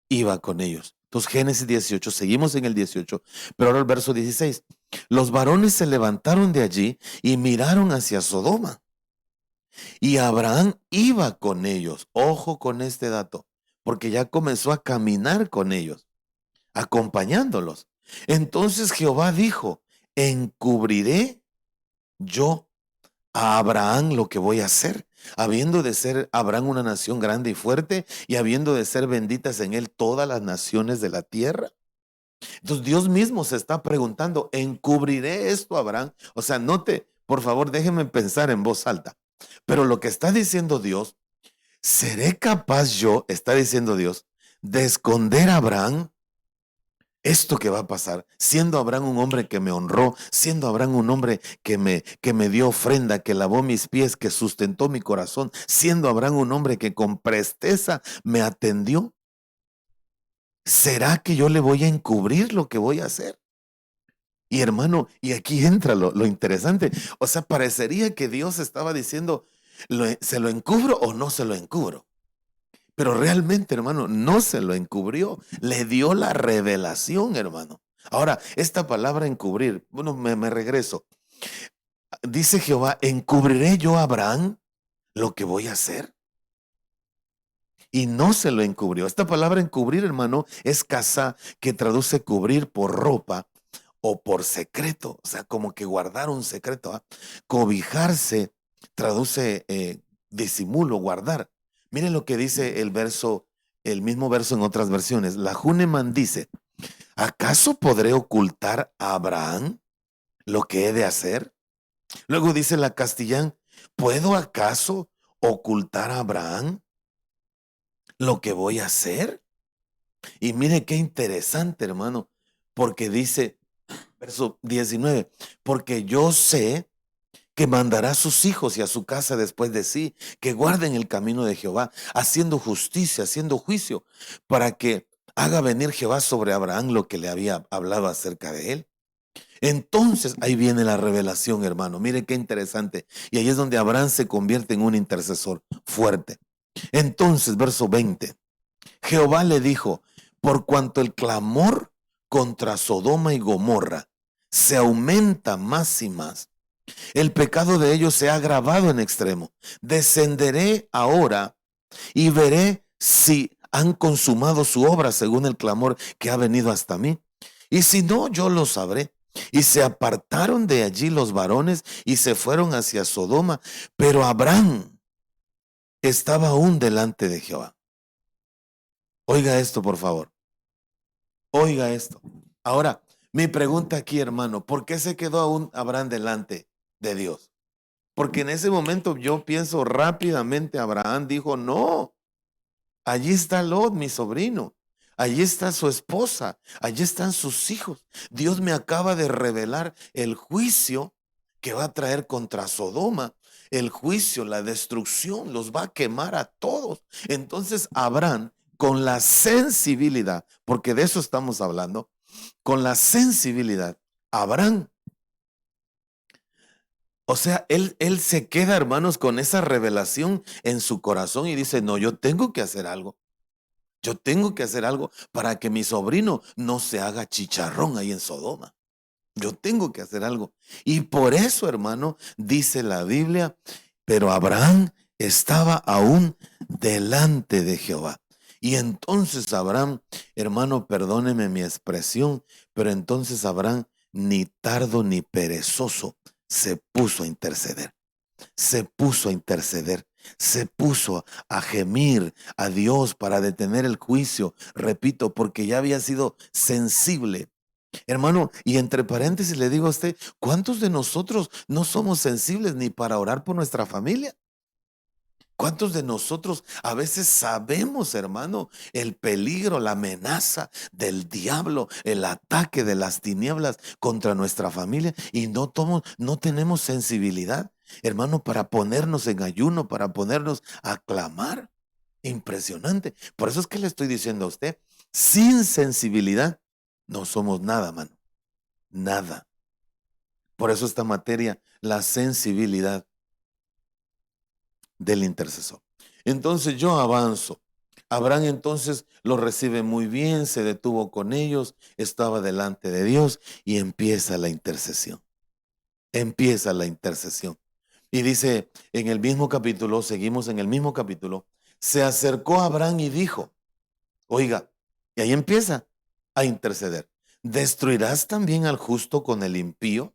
iba con ellos. Entonces, Génesis 18, seguimos en el 18, pero ahora el verso 16. Los varones se levantaron de allí y miraron hacia Sodoma. Y Abraham iba con ellos. Ojo con este dato, porque ya comenzó a caminar con ellos, acompañándolos. Entonces Jehová dijo, encubriré yo a Abraham lo que voy a hacer, habiendo de ser Abraham una nación grande y fuerte, y habiendo de ser benditas en él todas las naciones de la tierra. Entonces Dios mismo se está preguntando, ¿encubriré esto a Abraham? O sea, note, por favor, déjenme pensar en voz alta. Pero lo que está diciendo Dios, ¿seré capaz yo, está diciendo Dios, de esconder a Abraham esto que va a pasar? Siendo Abraham un hombre que me honró, siendo Abraham un hombre que me dio ofrenda, que lavó mis pies, que sustentó mi corazón, siendo Abraham un hombre que con presteza me atendió. ¿Será que yo le voy a encubrir lo que voy a hacer? Y hermano, y aquí entra lo interesante. O sea, parecería que Dios estaba diciendo, ¿se lo encubro o no se lo encubro? Pero realmente, hermano, no se lo encubrió. Le dio la revelación, hermano. Ahora, esta palabra encubrir, bueno, me regreso. Dice Jehová, ¿encubriré yo a Abraham lo que voy a hacer? Y no se lo encubrió. Esta palabra encubrir, hermano, es casá, que traduce cubrir por ropa o por secreto. O sea, como que guardar un secreto. ¿Ah? Cobijarse traduce disimulo, guardar. Miren lo que dice el mismo verso en otras versiones. La Huneman dice, ¿acaso podré ocultar a Abraham lo que he de hacer? Luego dice la Castellán, ¿puedo acaso ocultar a Abraham lo que voy a hacer? Y mire qué interesante, hermano, porque dice, verso 19, porque yo sé que mandará a sus hijos y a su casa después de sí, que guarden el camino de Jehová, haciendo justicia, haciendo juicio, para que haga venir Jehová sobre Abraham lo que le había hablado acerca de él. Entonces, ahí viene la revelación, hermano. Mire qué interesante. Y ahí es donde Abraham se convierte en un intercesor fuerte. Entonces, verso 20, Jehová le dijo, por cuanto el clamor contra Sodoma y Gomorra se aumenta más y más, el pecado de ellos se ha agravado en extremo. Descenderé ahora y veré si han consumado su obra según el clamor que ha venido hasta mí. Y si no, yo lo sabré. Y se apartaron de allí los varones y se fueron hacia Sodoma. Pero Abraham estaba aún delante de Jehová. Oiga esto, por favor. Oiga esto. Ahora, mi pregunta aquí, hermano, ¿por qué se quedó aún Abraham delante de Dios? Porque en ese momento yo pienso rápidamente, Abraham dijo, no, allí está Lot, mi sobrino, allí está su esposa, allí están sus hijos. Dios me acaba de revelar el juicio que va a traer contra Sodoma, el juicio, la destrucción, los va a quemar a todos. Entonces Abraham, con la sensibilidad, porque de eso estamos hablando, con la sensibilidad, Abraham, o sea, él se queda, hermanos, con esa revelación en su corazón y dice, no, yo tengo que hacer algo. Yo tengo que hacer algo para que mi sobrino no se haga chicharrón ahí en Sodoma. Yo tengo que hacer algo. Y por eso, hermano, dice la Biblia, pero Abraham estaba aún delante de Jehová. Y entonces Abraham, hermano, perdóneme mi expresión, pero entonces Abraham, ni tardo ni perezoso, se puso a interceder. Se puso a interceder. Se puso a gemir a Dios para detener el juicio. Repito, porque ya había sido sensible. Hermano, y entre paréntesis le digo a usted, ¿cuántos de nosotros no somos sensibles ni para orar por nuestra familia? ¿Cuántos de nosotros a veces sabemos, hermano, el peligro, la amenaza del diablo, el ataque de las tinieblas contra nuestra familia y no tenemos sensibilidad, hermano, para ponernos en ayuno, para ponernos a clamar? Impresionante. Por eso es que le estoy diciendo a usted, sin sensibilidad no somos nada, mano. Nada. Por eso esta materia, la sensibilidad del intercesor. Entonces yo avanzo. Abraham entonces lo recibe muy bien, se detuvo con ellos, estaba delante de Dios y empieza la intercesión. Empieza la intercesión. Y dice en el mismo capítulo, seguimos en el mismo capítulo, se acercó a Abraham y dijo, oiga, y ahí empieza a interceder. ¿Destruirás también al justo con el impío?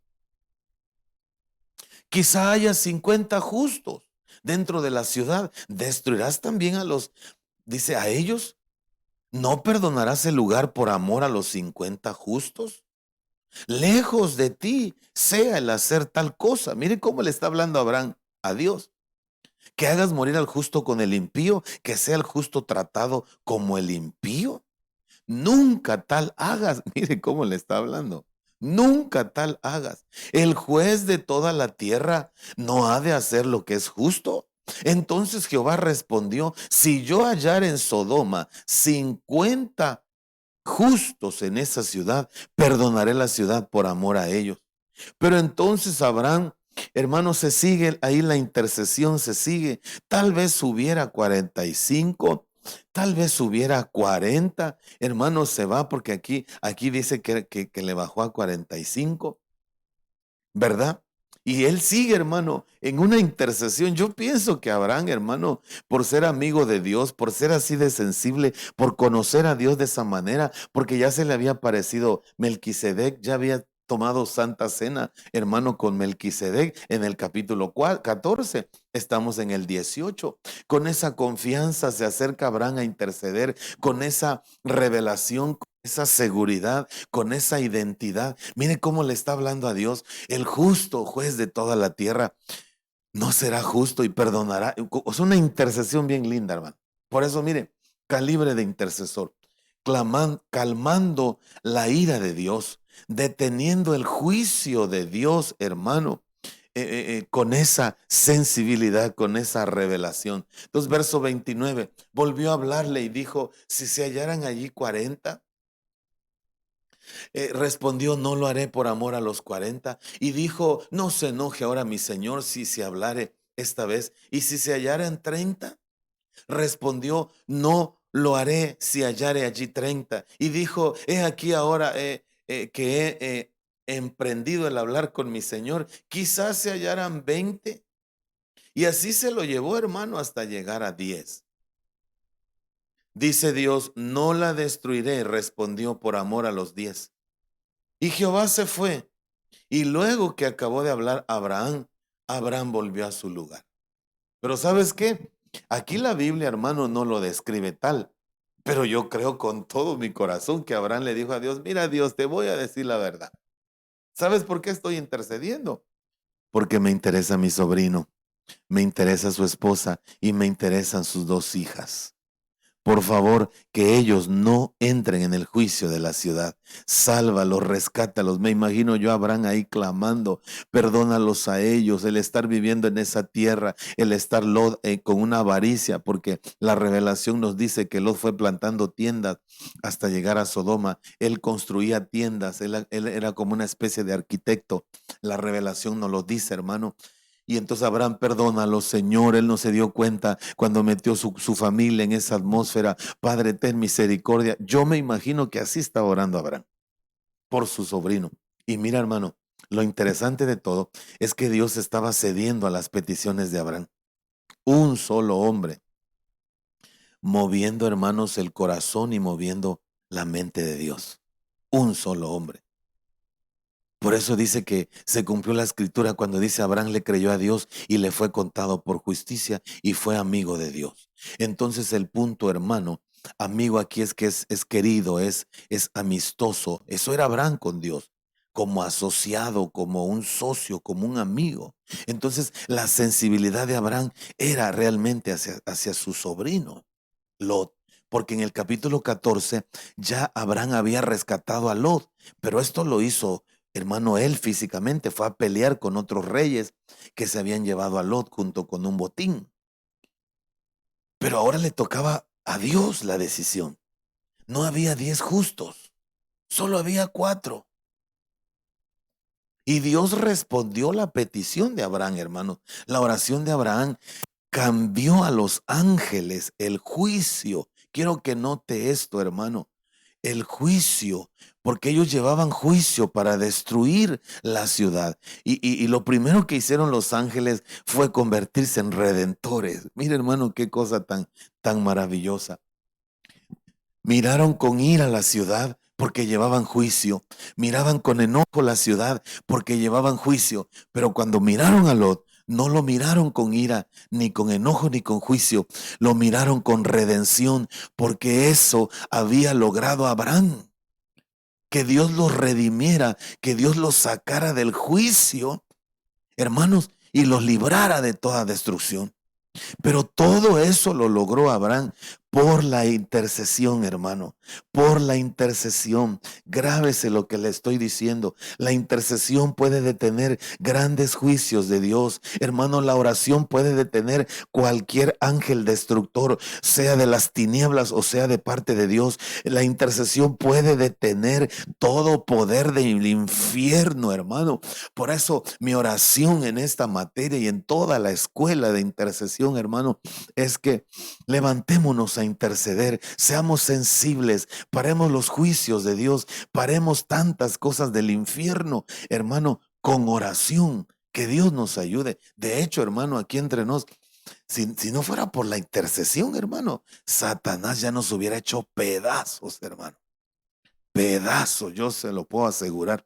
Quizá haya 50 justos dentro de la ciudad. ¿Destruirás también a los, dice, a ellos? ¿No perdonarás el lugar por amor a los 50 justos? Lejos de ti sea el hacer tal cosa. Mire cómo le está hablando Abraham a Dios. Que hagas morir al justo con el impío, que sea el justo tratado como el impío. Nunca tal hagas. Mire cómo le está hablando. Nunca tal hagas. El juez de toda la tierra no ha de hacer lo que es justo. Entonces Jehová respondió, si yo hallar en Sodoma 50 justos en esa ciudad, perdonaré la ciudad por amor a ellos. Pero entonces Abraham, hermano, se sigue ahí la intercesión, se sigue. Tal vez subiera a 45. Tal vez subiera a 40, hermano, se va porque aquí dice que le bajó a 45, ¿verdad? Y él sigue, hermano, en una intercesión. Yo pienso que Abraham, hermano, por ser amigo de Dios, por ser así de sensible, por conocer a Dios de esa manera, porque ya se le había parecido Melquisedec, ya había tomado Santa Cena, hermano, con Melquisedec en el capítulo 14, estamos en el 18. Con esa confianza se acerca Abraham a interceder, con esa revelación, con esa seguridad, con esa identidad. Mire cómo le está hablando a Dios, el justo juez de toda la tierra no será justo y perdonará. Es una intercesión bien linda, hermano. Por eso, mire, calibre de intercesor, calmando la ira de Dios, deteniendo el juicio de Dios, hermano, con esa sensibilidad, con esa revelación. Entonces, verso 29, volvió a hablarle y dijo, si se hallaran allí 40, respondió, no lo haré por amor a los 40. Y dijo, no se enoje ahora mi señor si se hablare esta vez. Y si se hallaran 30, respondió, no lo haré si hallare allí 30. Y dijo, he aquí ahora que he emprendido el hablar con mi señor, quizás se hallaran 20. Y así se lo llevó, hermano, hasta llegar a 10. Dice Dios, no la destruiré, respondió por amor a los 10. Y Jehová se fue. Y luego que acabó de hablar Abraham volvió a su lugar. Pero ¿sabes qué? Aquí la Biblia, hermano, no lo describe tal. Pero yo creo con todo mi corazón que Abraham le dijo a Dios, mira Dios, te voy a decir la verdad. ¿Sabes por qué estoy intercediendo? Porque me interesa mi sobrino, me interesa su esposa y me interesan sus 2 hijas. Por favor, que ellos no entren en el juicio de la ciudad. Sálvalos, rescátalos. Me imagino yo a Abraham ahí clamando, perdónalos a ellos, el estar viviendo en esa tierra, el estar con una avaricia, porque la revelación nos dice que Lot fue plantando tiendas hasta llegar a Sodoma. Él construía tiendas, él era como una especie de arquitecto. La revelación nos lo dice, hermano. Y entonces Abraham, perdónalo, Señor, él no se dio cuenta cuando metió su familia en esa atmósfera. Padre, ten misericordia. Yo me imagino que así estaba orando Abraham por su sobrino. Y mira, hermano, lo interesante de todo es que Dios estaba cediendo a las peticiones de Abraham. Un solo hombre, moviendo, hermanos, el corazón y moviendo la mente de Dios. Un solo hombre. Por eso dice que se cumplió la escritura cuando dice Abraham le creyó a Dios y le fue contado por justicia y fue amigo de Dios. Entonces el punto, hermano, amigo aquí es que es querido, es amistoso. Eso era Abraham con Dios, como asociado, como un socio, como un amigo. Entonces la sensibilidad de Abraham era realmente hacia su sobrino, Lot. Porque en el capítulo 14 ya Abraham había rescatado a Lot, pero esto lo hizo, hermano, él físicamente fue a pelear con otros reyes que se habían llevado a Lot junto con un botín. Pero ahora le tocaba a Dios la decisión. No había 10 justos, solo había 4. Y Dios respondió la petición de Abraham, hermano. La oración de Abraham cambió a los ángeles el juicio. Quiero que note esto, hermano. El juicio, porque ellos llevaban juicio para destruir la ciudad. Y lo primero que hicieron los ángeles fue convertirse en redentores. Mira, hermano, qué cosa tan maravillosa. Miraron con ira la ciudad porque llevaban juicio. Miraban con enojo la ciudad porque llevaban juicio. Pero cuando miraron a Lot, no lo miraron con ira, ni con enojo, ni con juicio. Lo miraron con redención, porque eso había logrado Abraham. Que Dios los redimiera, que Dios los sacara del juicio, hermanos, y los librara de toda destrucción. Pero todo eso lo logró Abraham por la intercesión, hermano, por la intercesión. Grábese lo que le estoy diciendo. La intercesión puede detener grandes juicios de Dios. Hermano, la oración puede detener cualquier ángel destructor, sea de las tinieblas o sea de parte de Dios. La intercesión puede detener todo poder del infierno, hermano. Por eso mi oración en esta materia y en toda la escuela de intercesión, hermano, es que levantémonos a interceder, seamos sensibles, paremos los juicios de Dios, paremos tantas cosas del infierno, hermano, con oración, que Dios nos ayude. De hecho, hermano, aquí entre nos, si no fuera por la intercesión, hermano, Satanás ya nos hubiera hecho pedazos, hermano. Pedazos, yo se lo puedo asegurar.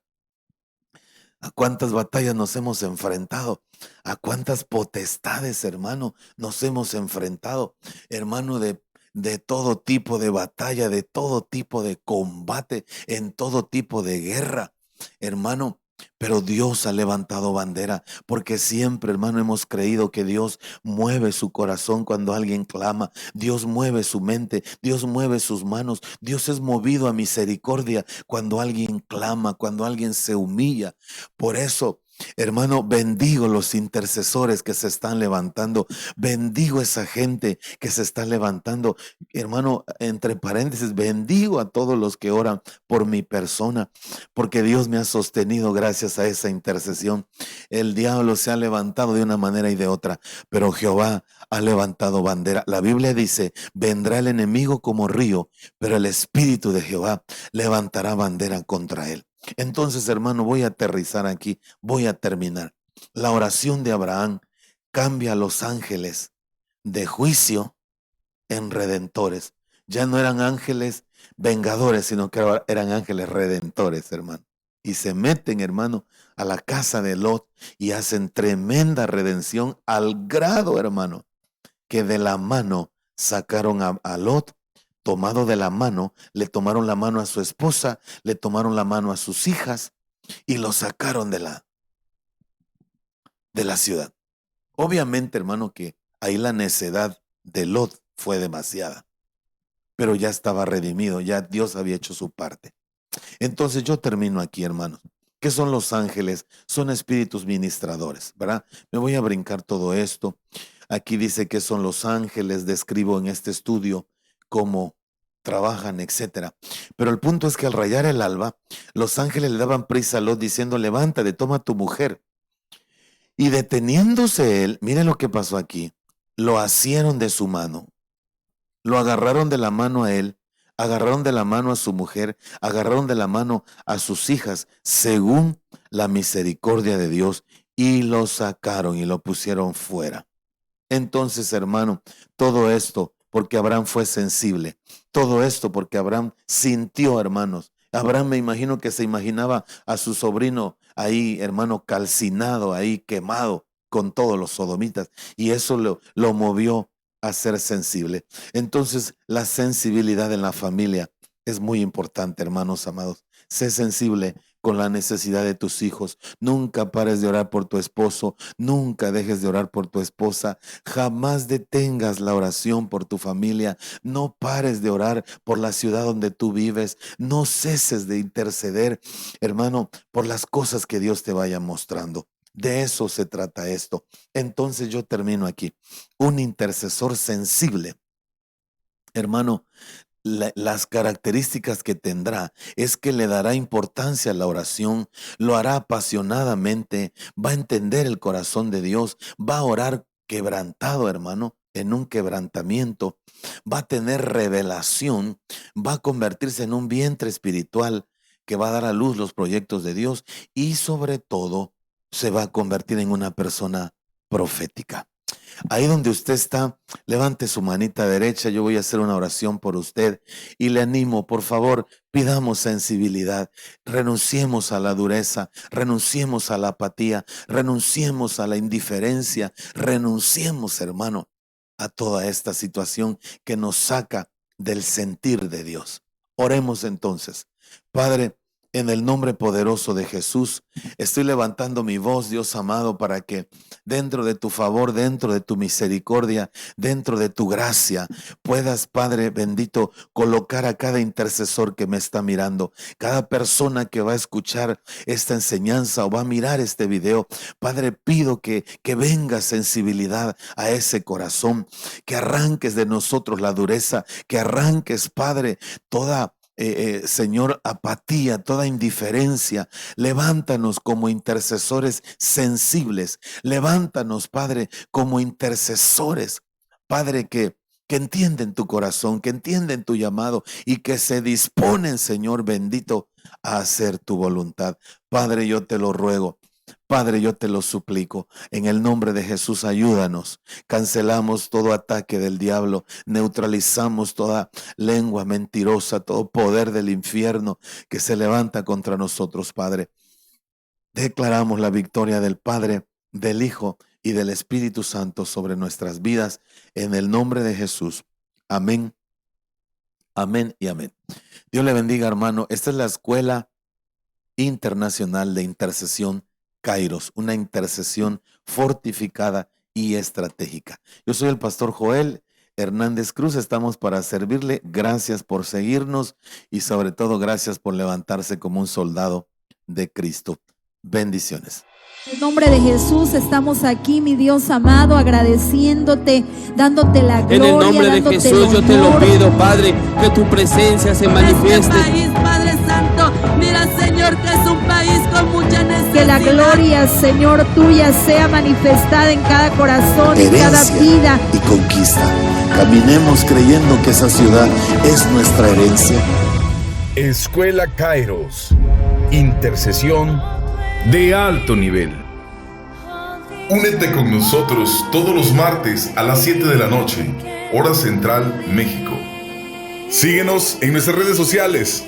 ¿A cuántas batallas nos hemos enfrentado? ¿A cuántas potestades, hermano, nos hemos enfrentado? Hermano, de todo tipo de batalla, de todo tipo de combate, en todo tipo de guerra, hermano. Pero Dios ha levantado bandera, porque siempre, hermano, hemos creído que Dios mueve su corazón cuando alguien clama. Dios mueve su mente, Dios mueve sus manos. Dios es movido a misericordia cuando alguien clama, cuando alguien se humilla. Por eso, hermano, bendigo los intercesores que se están levantando. Bendigo esa gente que se está levantando. Hermano, entre paréntesis, bendigo a todos los que oran por mi persona, porque Dios me ha sostenido gracias a esa intercesión. El diablo se ha levantado de una manera y de otra, pero Jehová ha levantado bandera. La Biblia dice, vendrá el enemigo como río, pero el Espíritu de Jehová levantará bandera contra él. Entonces, hermano, voy a aterrizar aquí, voy a terminar. La oración de Abraham cambia a los ángeles de juicio en redentores. Ya no eran ángeles vengadores, sino que eran ángeles redentores, hermano. Y se meten, hermano, a la casa de Lot y hacen tremenda redención al grado, hermano, que de la mano sacaron a Lot. Tomado de la mano, le tomaron la mano a su esposa, le tomaron la mano a sus hijas y lo sacaron de la ciudad. Obviamente, hermano, que ahí la necedad de Lot fue demasiada, pero ya estaba redimido, ya Dios había hecho su parte. Entonces yo termino aquí, hermanos. ¿Qué son los ángeles? Son espíritus ministradores, ¿verdad? Me voy a brincar todo esto. Aquí dice que son los ángeles, describo en este estudio cómo trabajan, etcétera. Pero el punto es que al rayar el alba, los ángeles le daban prisa a Lot diciendo, levántate, toma a tu mujer. Y deteniéndose él, miren lo que pasó aquí, lo asieron de su mano, lo agarraron de la mano a él, agarraron de la mano a su mujer, agarraron de la mano a sus hijas, según la misericordia de Dios, y lo sacaron y lo pusieron fuera. Entonces, hermano, todo esto porque Abraham fue sensible, todo esto porque Abraham sintió, hermanos. Abraham, me imagino que se imaginaba a su sobrino ahí, hermano, calcinado, ahí quemado con todos los sodomitas, y eso lo movió a ser sensible. Entonces, la sensibilidad en la familia es muy importante, hermanos amados. Sé sensible con la necesidad de tus hijos. Nunca pares de orar por tu esposo, nunca dejes de orar por tu esposa, jamás detengas la oración por tu familia, no pares de orar por la ciudad donde tú vives, no ceses de interceder, hermano, por las cosas que Dios te vaya mostrando. De eso se trata esto. Entonces yo termino aquí. Un intercesor sensible, hermano, las características que tendrá es que le dará importancia a la oración, lo hará apasionadamente, va a entender el corazón de Dios, va a orar quebrantado, hermano, en un quebrantamiento, va a tener revelación, va a convertirse en un vientre espiritual que va a dar a luz los proyectos de Dios y sobre todo se va a convertir en una persona profética. Ahí donde usted está, levante su manita derecha, yo voy a hacer una oración por usted y le animo, por favor, pidamos sensibilidad, renunciemos a la dureza, renunciemos a la apatía, renunciemos a la indiferencia, renunciemos, hermano, a toda esta situación que nos saca del sentir de Dios. Oremos entonces. Padre, en el nombre poderoso de Jesús, estoy levantando mi voz, Dios amado, para que dentro de tu favor, dentro de tu misericordia, dentro de tu gracia, puedas, Padre bendito, colocar a cada intercesor que me está mirando, cada persona que va a escuchar esta enseñanza o va a mirar este video. Padre, pido que venga sensibilidad a ese corazón, que arranques de nosotros la dureza, que arranques, Padre, toda Señor, apatía, toda indiferencia. Levántanos como intercesores sensibles. Levántanos, Padre, como intercesores, Padre, que entienden tu corazón, que entienden tu llamado y que se disponen, Señor bendito, a hacer tu voluntad. Padre, yo te lo ruego. Padre, yo te lo suplico, en el nombre de Jesús, ayúdanos. Cancelamos todo ataque del diablo, neutralizamos toda lengua mentirosa, todo poder del infierno que se levanta contra nosotros, Padre. Declaramos la victoria del Padre, del Hijo y del Espíritu Santo sobre nuestras vidas, en el nombre de Jesús. Amén, amén y amén. Dios le bendiga, hermano. Esta es la Escuela Internacional de Intercesión Kairos, una intercesión fortificada y estratégica. Yo soy el pastor Joel Hernández Cruz, estamos para servirle. Gracias por seguirnos y sobre todo gracias por levantarse como un soldado de Cristo. Bendiciones. En el nombre de Jesús estamos aquí, mi Dios amado, agradeciéndote, dándote la gloria, En el nombre de dándote Jesús yo te lo honor. pido, Padre, que tu presencia se Este manifieste. país, Padre Santo, mira, Señor, que es un país con mucha necesidad. Que la gloria, Señor, tuya sea manifestada en cada corazón, en cada Herencia vida. y conquista. Caminemos creyendo que esa ciudad es nuestra herencia. Escuela Kairos. Intercesión de alto nivel. Únete con nosotros todos los martes a las 7 de la noche, hora central, México. Síguenos en nuestras redes sociales.